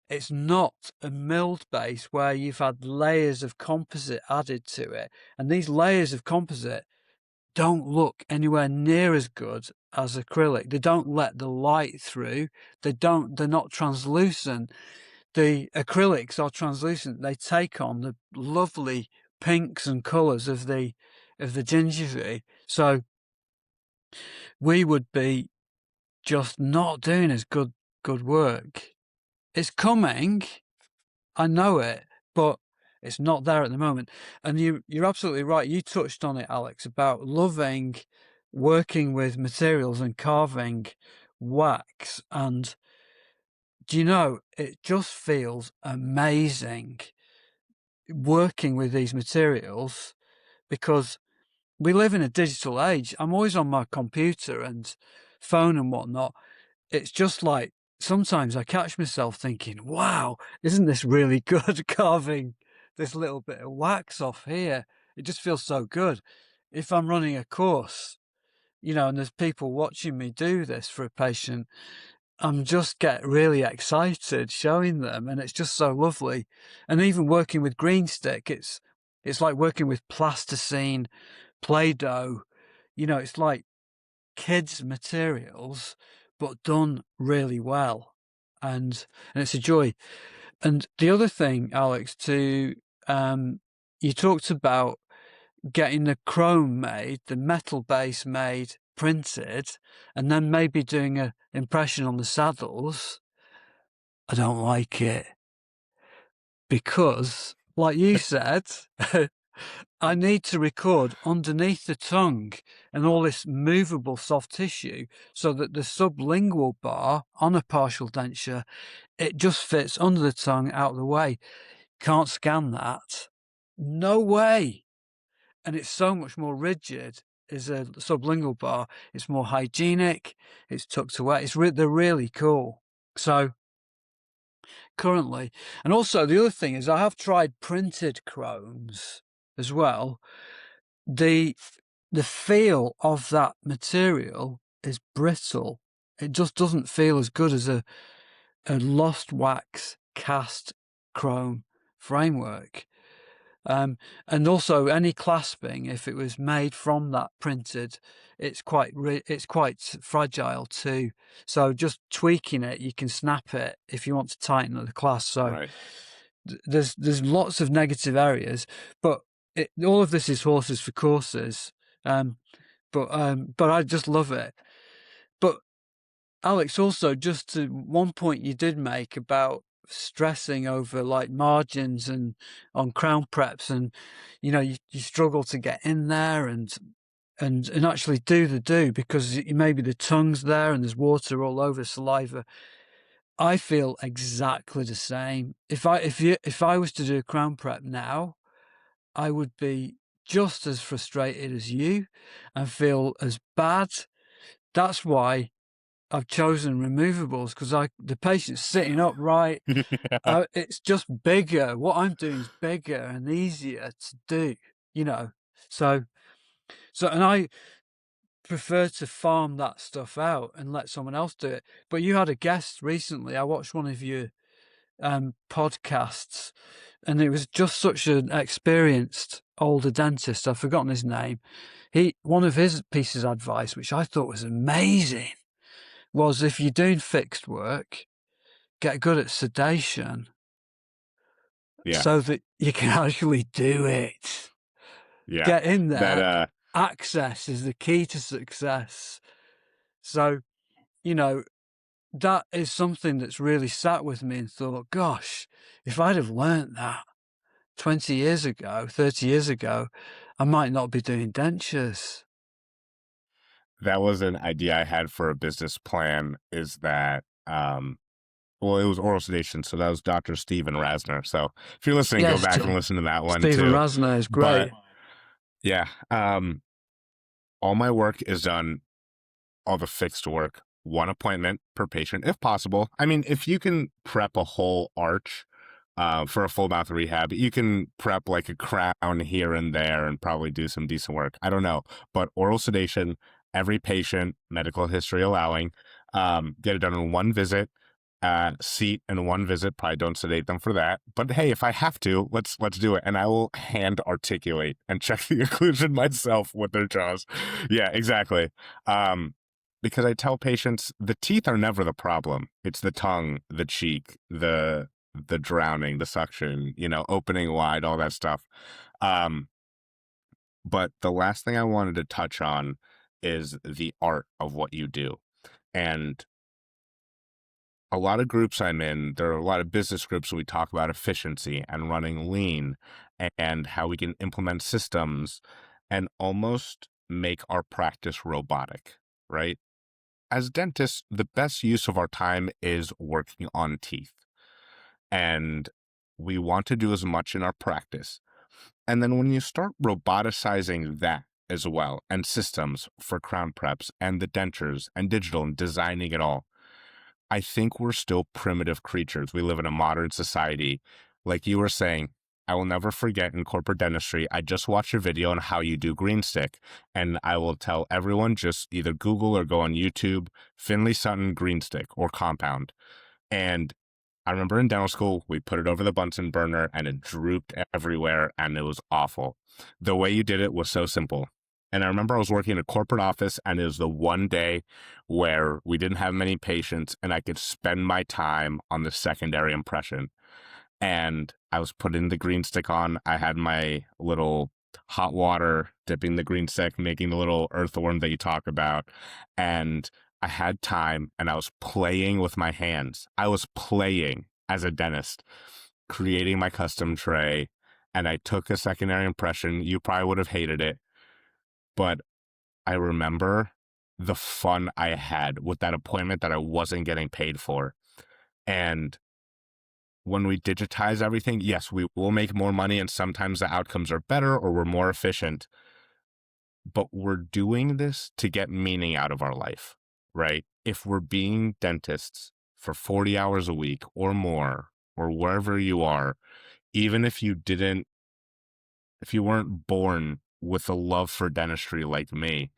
It's not a milled base where you've had layers of composite added to it, and these layers of composite don't look anywhere near as good as acrylic. They don't let the light through. They're not translucent. The acrylics are translucent. They take on the lovely pinks and colours of the gingivae. So we would be just not doing as good work. It's coming, I know it, but it's not there at the moment. And you're absolutely right. You touched on it, Alex, about loving working with materials and carving wax. And do you know, it just feels amazing working with these materials, because we live in a digital age. I'm always on my computer and phone and whatnot. It's just like, sometimes I catch myself thinking, wow, isn't this really good, carving this little bit of wax off here? It just feels so good. If I'm running a course, and there's people watching me do this for a patient, I'm just get really excited showing them, and it's just so lovely. And even working with green stick, it's like working with plasticine, Play-Doh. It's like kids' materials, but done really well, and it's a joy. And the other thing, Alex, you talked about getting the chrome made, the metal base made, printed, and then maybe doing an impression on the saddles. I don't like it, because, like you said, I need to record underneath the tongue and all this movable soft tissue, so that the sublingual bar on a partial denture, it just fits under the tongue, out of the way. Can't scan that. No way. And it's so much more rigid as a sublingual bar. It's more hygienic. It's tucked away. They're really cool. So currently, and also the other thing is I have tried printed chromes as well. The feel of that material is brittle. It just doesn't feel as good as a lost wax cast chrome framework. And also any clasping, if it was made from that printed, it's quite fragile too. So just tweaking it, you can snap it if you want to tighten the clasp. So Right. there's lots of negative areas, but all of this is horses for courses. But I just love it. But Alex, also just to one point you did make about stressing over like margins and on crown preps, and you struggle to get in there and actually do the do because maybe the tongue's there and there's water all over, saliva. I feel exactly the same. If I was to do a crown prep now, I would be just as frustrated as you and feel as bad. That's why I've chosen removables, because the patient's sitting upright. It's just bigger. What I'm doing is bigger and easier to do, So, and I prefer to farm that stuff out and let someone else do it. But you had a guest recently. I watched one of your podcasts, and it was just such an experienced older dentist. I've forgotten his name. One of his pieces of advice, which I thought was amazing, was if you're doing fixed work, get good at sedation, so that you can actually do it. Yeah. Get in there. That access is the key to success. So, that is something that's really sat with me and thought, gosh, if I'd have learnt that 20 years ago, 30 years ago, I might not be doing dentures. that was an idea I had for a business plan, is that well, it was oral sedation, so that was Dr. Stephen Rasner. So if you're listening, go back and listen to that one Stephen too. Rasner is great. But, yeah. All my work is done, all the fixed work, one appointment per patient, if possible. I mean, if you can prep a whole arch for a full mouth rehab, you can prep like a crown here and there and probably do some decent work. I don't know. But oral sedation, every patient, medical history allowing, get it done in one visit. Seat in one visit. Probably don't sedate them for that. But hey, if I have to, let's do it. And I will hand articulate and check the occlusion myself with their jaws. Yeah, exactly. Because I tell patients the teeth are never the problem. It's the tongue, the cheek, the drowning, the suction, opening wide, all that stuff. But the last thing I wanted to touch on is the art of what you do. And a lot of groups I'm in, there are a lot of business groups where we talk about efficiency and running lean and how we can implement systems and almost make our practice robotic, right? As dentists, the best use of our time is working on teeth. And we want to do as much in our practice. And then when you start roboticizing that as well, and systems for crown preps and the dentures and digital and designing it all, I think we're still primitive creatures. We live in a modern society. Like you were saying, I will never forget in corporate dentistry, I just watched a video on how you do green stick. And I will tell everyone, just either Google or go on YouTube, Finlay Sutton green stick or compound. And I remember in dental school, we put it over the Bunsen burner and it drooped everywhere and it was awful. The way you did it was so simple. And I remember I was working in a corporate office and it was the one day where we didn't have many patients and I could spend my time on the secondary impression. And I was putting the green stick on. I had my little hot water, dipping the green stick, making the little earthworm that you talk about. And I had time and I was playing with my hands. I was playing as a dentist, creating my custom tray. And I took a secondary impression. You probably would have hated it. But I remember the fun I had with that appointment that I wasn't getting paid for. And when we digitize everything, yes, we will make more money and sometimes the outcomes are better or we're more efficient. But we're doing this to get meaning out of our life, right? If we're being dentists for 40 hours a week or more, or wherever you are, even if you weren't born with a love for dentistry like me,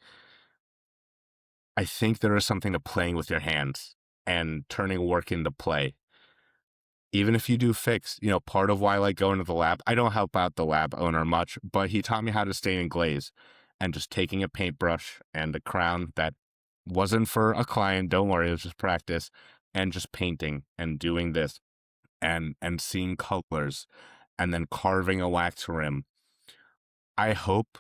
I think there is something to playing with your hands and turning work into play. Even if you do fix, part of why I like going to the lab, I don't help out the lab owner much, but he taught me how to stain and glaze, and just taking a paintbrush and a crown that wasn't for a client, don't worry, it was just practice, and just painting and doing this and seeing colors and then carving a wax rim. I hope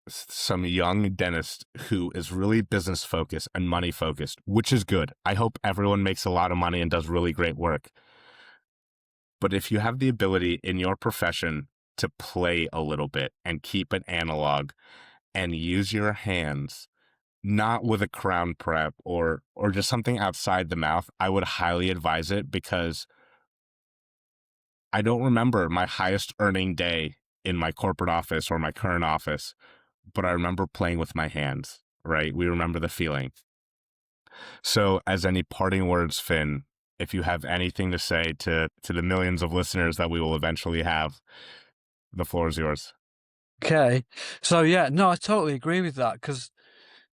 some young dentist who is really business focused and money focused, which is good. I hope everyone makes a lot of money and does really great work. But if you have the ability in your profession to play a little bit and keep it analog and use your hands, not with a crown prep or just something outside the mouth, I would highly advise it, because I don't remember my highest earning day in my corporate office or my current office, but I remember playing with my hands, right? We remember the feeling. So as any parting words, Finn, if you have anything to say to the millions of listeners that we will eventually have, the floor is yours. Okay. So, yeah, no, I totally agree with that, because,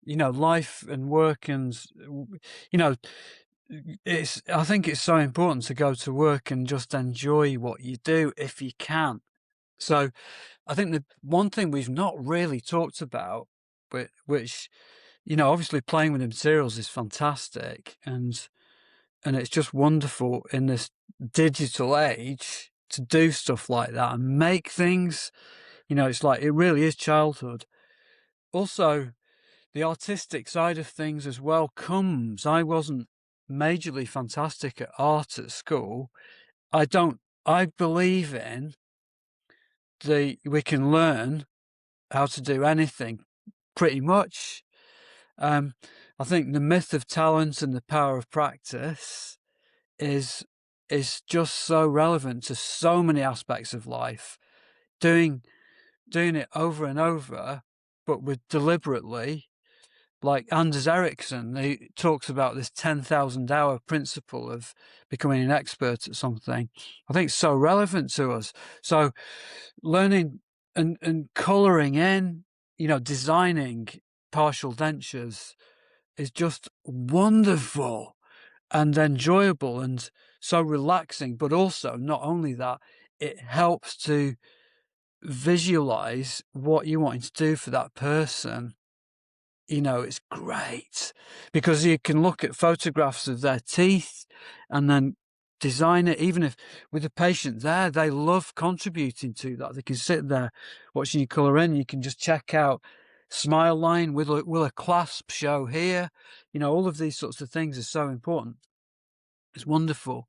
life and work and, I think it's so important to go to work and just enjoy what you do if you can. So I think the one thing we've not really talked about, which, obviously playing with the materials is fantastic, and it's just wonderful in this digital age to do stuff like that and make things, it's like, it really is childhood. Also, the artistic side of things as well comes. I wasn't majorly fantastic at art at school. I believe in we can learn how to do anything pretty much. I think the myth of talent and the power of practice is just so relevant to so many aspects of life. Doing it over and over, but with deliberately, like Anders Ericsson, he talks about this 10,000 hour principle of becoming an expert at something. I think it's so relevant to us. So learning and colouring in, designing partial dentures is just wonderful and enjoyable and so relaxing. But also, not only that, it helps to visualize what you're wanting to do for that person. It's great because you can look at photographs of their teeth and then design it. Even if with the patient there, they love contributing to that. They can sit there watching you colour in. You can just check out smile line, will a clasp show here? All of these sorts of things are so important. It's wonderful.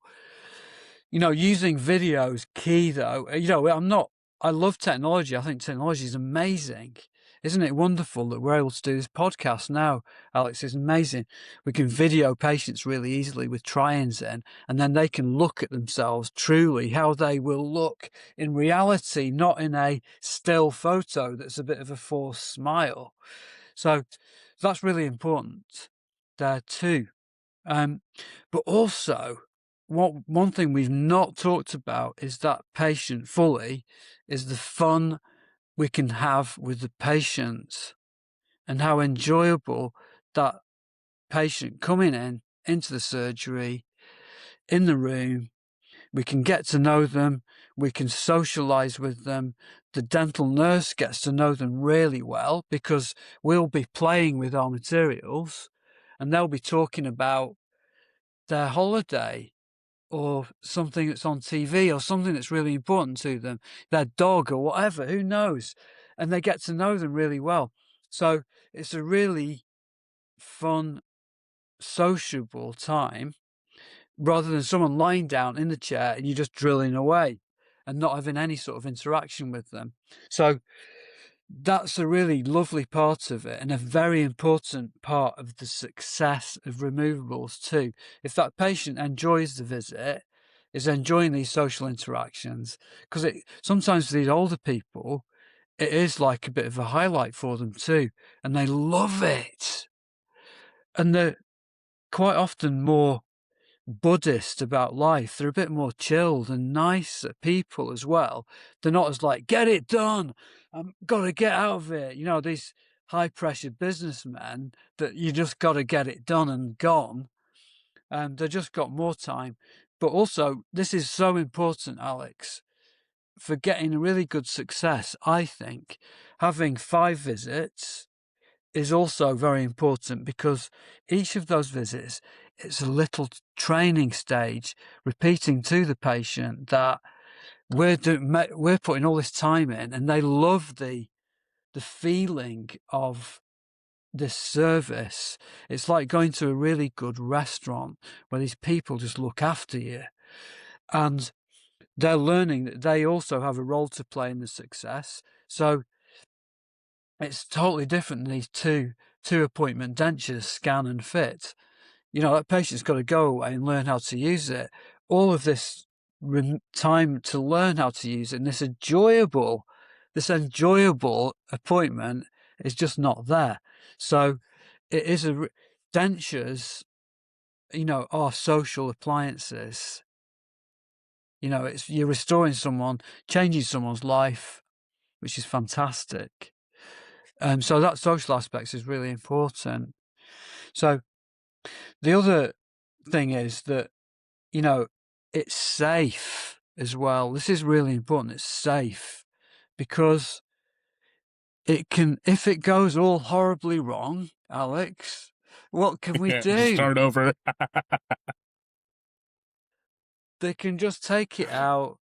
Using video is key though. I love technology. I think technology is amazing. Isn't it wonderful that we're able to do this podcast now, Alex? It's amazing. We can video patients really easily with try-ins in, and then they can look at themselves truly, how they will look in reality, not in a still photo that's a bit of a forced smile. So that's really important there too. But also, one thing we've not talked about is that patient fully is the fun we can have with the patient and how enjoyable that patient coming into the surgery, in the room, we can get to know them, we can socialize with them. The dental nurse gets to know them really well because we'll be playing with our materials and they'll be talking about their holiday or something that's on TV or something that's really important to them, their dog or whatever, who knows? And they get to know them really well. So it's a really fun, sociable time rather than someone lying down in the chair and you're just drilling away and not having any sort of interaction with them. So that's a really lovely part of it and a very important part of the success of removables too. If that patient enjoys the visit, is enjoying these social interactions, because sometimes for these older people, it is like a bit of a highlight for them too, and they love it. And they're quite often more Buddhist about life. They're a bit more chilled and nicer people as well. They're not as like, get it done, I've got to get out of it. You know, these high pressure businessmen that you just got to get it done and gone. They just got more time. But also, this is so important, Alex, for getting a really good success. I think having 5 visits is also very important, because each of those visits, it's a little training stage, repeating to the patient that we're putting all this time in, and they love the feeling of this service. It's like going to a really good restaurant where these people just look after you, and they're learning that they also have a role to play in the success. So it's totally different than these two appointment dentures, scan and fit. You know, that patient's got to go away and learn how to use it. All of this time to learn how to use it, and this enjoyable appointment is just not there. So it is dentures, you know, are social appliances. You know, you're restoring someone, changing someone's life, which is fantastic. So that social aspect is really important. So the other thing is that, you know, it's safe as well. This is really important. It's safe, because it can, if it goes all horribly wrong, Alex, what can we do? Just start over. They can just take it out.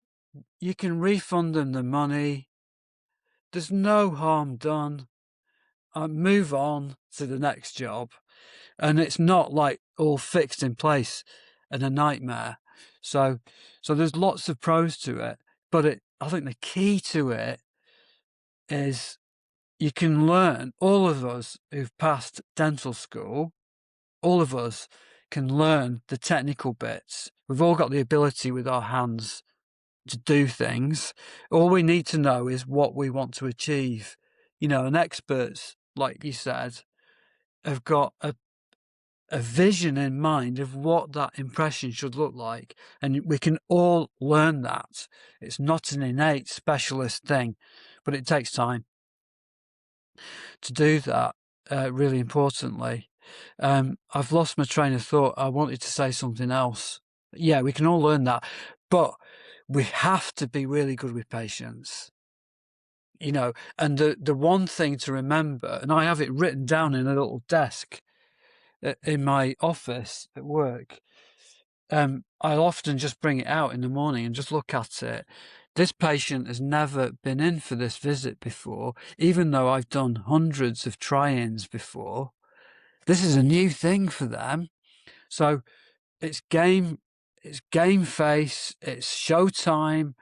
You can refund them the money. There's no harm done. Move on to the next job. And it's not like all fixed in place and a nightmare. So there's lots of pros to it, but I think the key to it is you can learn. All of us who've passed dental school, all of us can learn the technical bits. We've all got the ability with our hands to do things. All we need to know is what we want to achieve. You know, and experts, like you said, have got a vision in mind of what that impression should look like. And we can all learn that. It's not an innate specialist thing, but it takes time to do that, really importantly. I've lost my train of thought. I wanted to say something else. Yeah, we can all learn that, but we have to be really good with patients. You know, and the one thing to remember, and I have it written down in a little desk in my office at work, I'll often just bring it out in the morning and just look at it. This patient has never been in for this visit before, even though I've done hundreds of try-ins before. This is a new thing for them. So it's game face, it's showtime,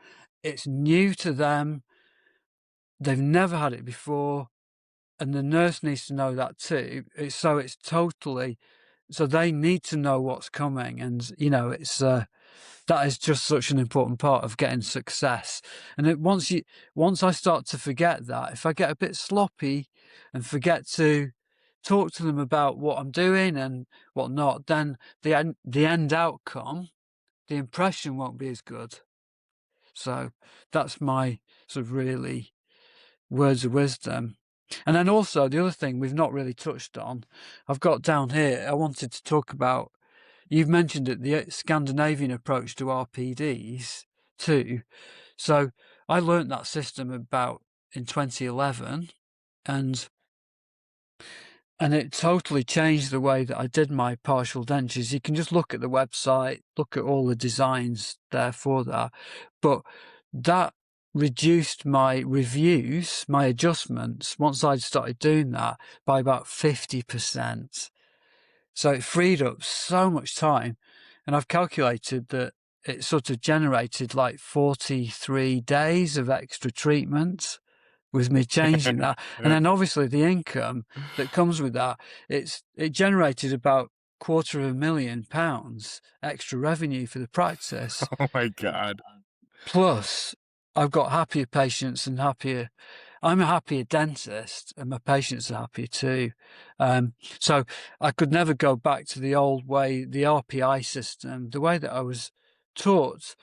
it's new to them. They've never had it before. And the nurse needs to know that too. So they need to know what's coming. And, you know, that is just such an important part of getting success. And once I start to forget that, if I get a bit sloppy and forget to talk to them about what I'm doing and whatnot, then the end outcome, the impression won't be as good. So that's my sort of really words of wisdom. And then also the other thing we've not really touched on, I've got down here, I wanted to talk about, you've mentioned it, the Scandinavian approach to RPDs too. So I learnt that system about in 2011, and it totally changed the way that I did my partial dentures. You can just look at the website, look at all the designs there for that. But that reduced my reviews, my adjustments, once I'd started doing that, by about 50%. So it freed up so much time. And I've calculated that it sort of generated like 43 days of extra treatment with me changing that. And then obviously the income that comes with that, it generated about £250,000 extra revenue for the practice. Oh my God. Plus, I've got happier patients and happier I'm a happier dentist, and my patients are happier too. So I could never go back to the old way, the RPI system, the way that I was taught.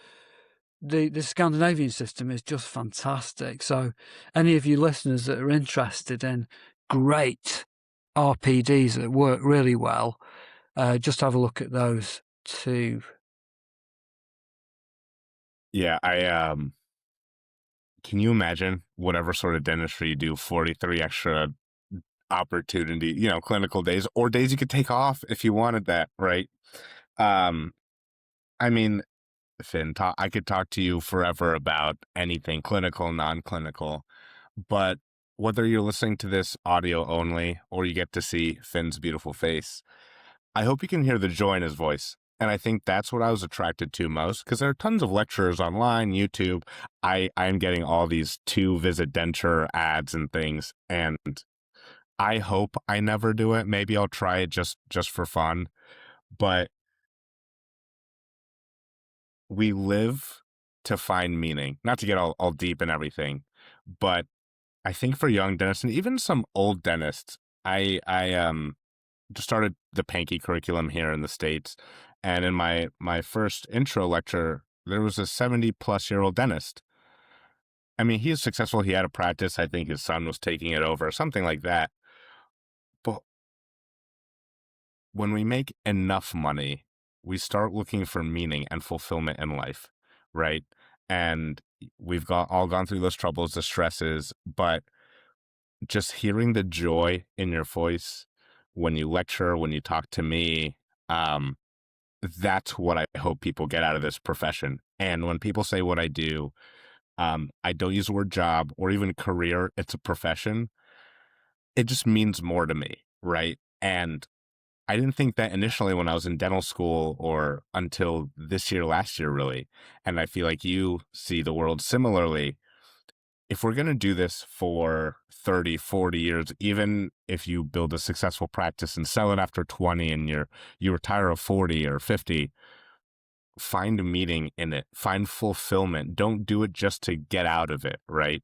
The Scandinavian system is just fantastic. So any of you listeners that are interested in great RPDs that work really well, just have a look at those too. Yeah, can you imagine whatever sort of dentistry you do, 43 extra opportunity, clinical days or days you could take off if you wanted that, right? I mean, Finn, I could talk to you forever about anything clinical, non-clinical, but whether you're listening to this audio only or you get to see Finn's beautiful face, I hope you can hear the joy in his voice. And I think that's what I was attracted to most, because there are tons of lectures online, YouTube. I'm getting all these visit Denture ads and things, and I hope I never do it. Maybe I'll try it just for fun. But we live to find meaning, not to get all deep and everything, but I think for young dentists and even some old dentists, I just started the Panky curriculum here in the States. And in my first intro lecture, there was a 70-plus-year-old dentist. I mean, he is successful. He had a practice. I think his son was taking it over, something like that. But when we make enough money, we start looking for meaning and fulfillment in life, right? And we've all gone through those troubles, the stresses, but just hearing the joy in your voice when you lecture, when you talk to me, that's what I hope people get out of this profession. And when people say what I do, I don't use the word job or even career. It's a profession. It just means more to me, right? And I didn't think that initially when I was in dental school or until last year, really. And I feel like you see the world similarly. If we're going to do this for 30, 40 years, even if you build a successful practice and sell it after 20 and you retire at 40 or 50, find a meaning in it, find fulfillment. Don't do it just to get out of it, right?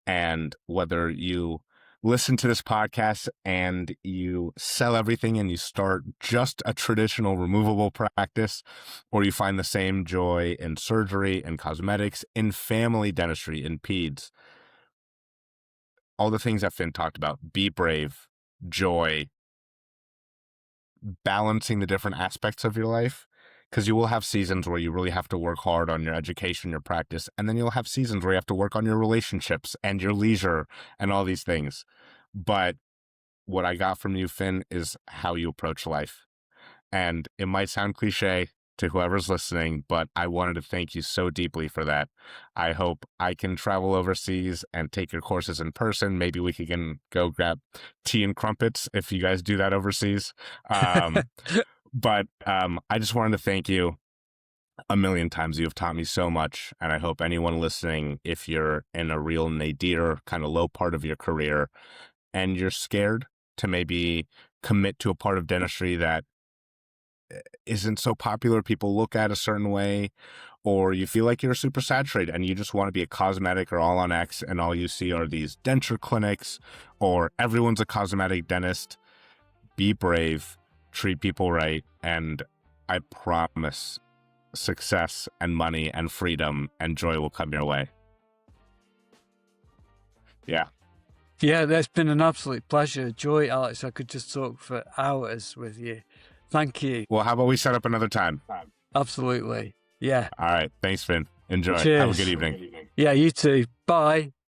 And whether you listen to this podcast and you sell everything and you start just a traditional removable practice, or you find the same joy in surgery and cosmetics, in family dentistry, in peds, all the things that Finn talked about, be brave, joy, balancing the different aspects of your life, because you will have seasons where you really have to work hard on your education, your practice, and then you'll have seasons where you have to work on your relationships and your leisure and all these things. But what I got from you, Finn, is how you approach life. And it might sound cliche to whoever's listening, but I wanted to thank you so deeply for that. I hope I can travel overseas and take your courses in person. Maybe we can go grab tea and crumpets if you guys do that overseas. But I just wanted to thank you a million times. You have taught me so much. And I hope anyone listening, if you're in a real nadir, kind of low part of your career, and you're scared to maybe commit to a part of dentistry that isn't so popular, people look at a certain way, or you feel like you're super saturated and you just want to be a cosmetic or all on X and all you see are these denture clinics or everyone's a cosmetic dentist, be brave, treat people right, and I promise success and money and freedom and joy will come your way. Yeah. Yeah, that's been an absolute pleasure. Joy, Alex. I could just talk for hours with you. Thank you. Well, how about we set up another time? Absolutely. Yeah. All right. Thanks, Finn. Enjoy. Cheers. Have a good evening. Yeah, you too. Bye.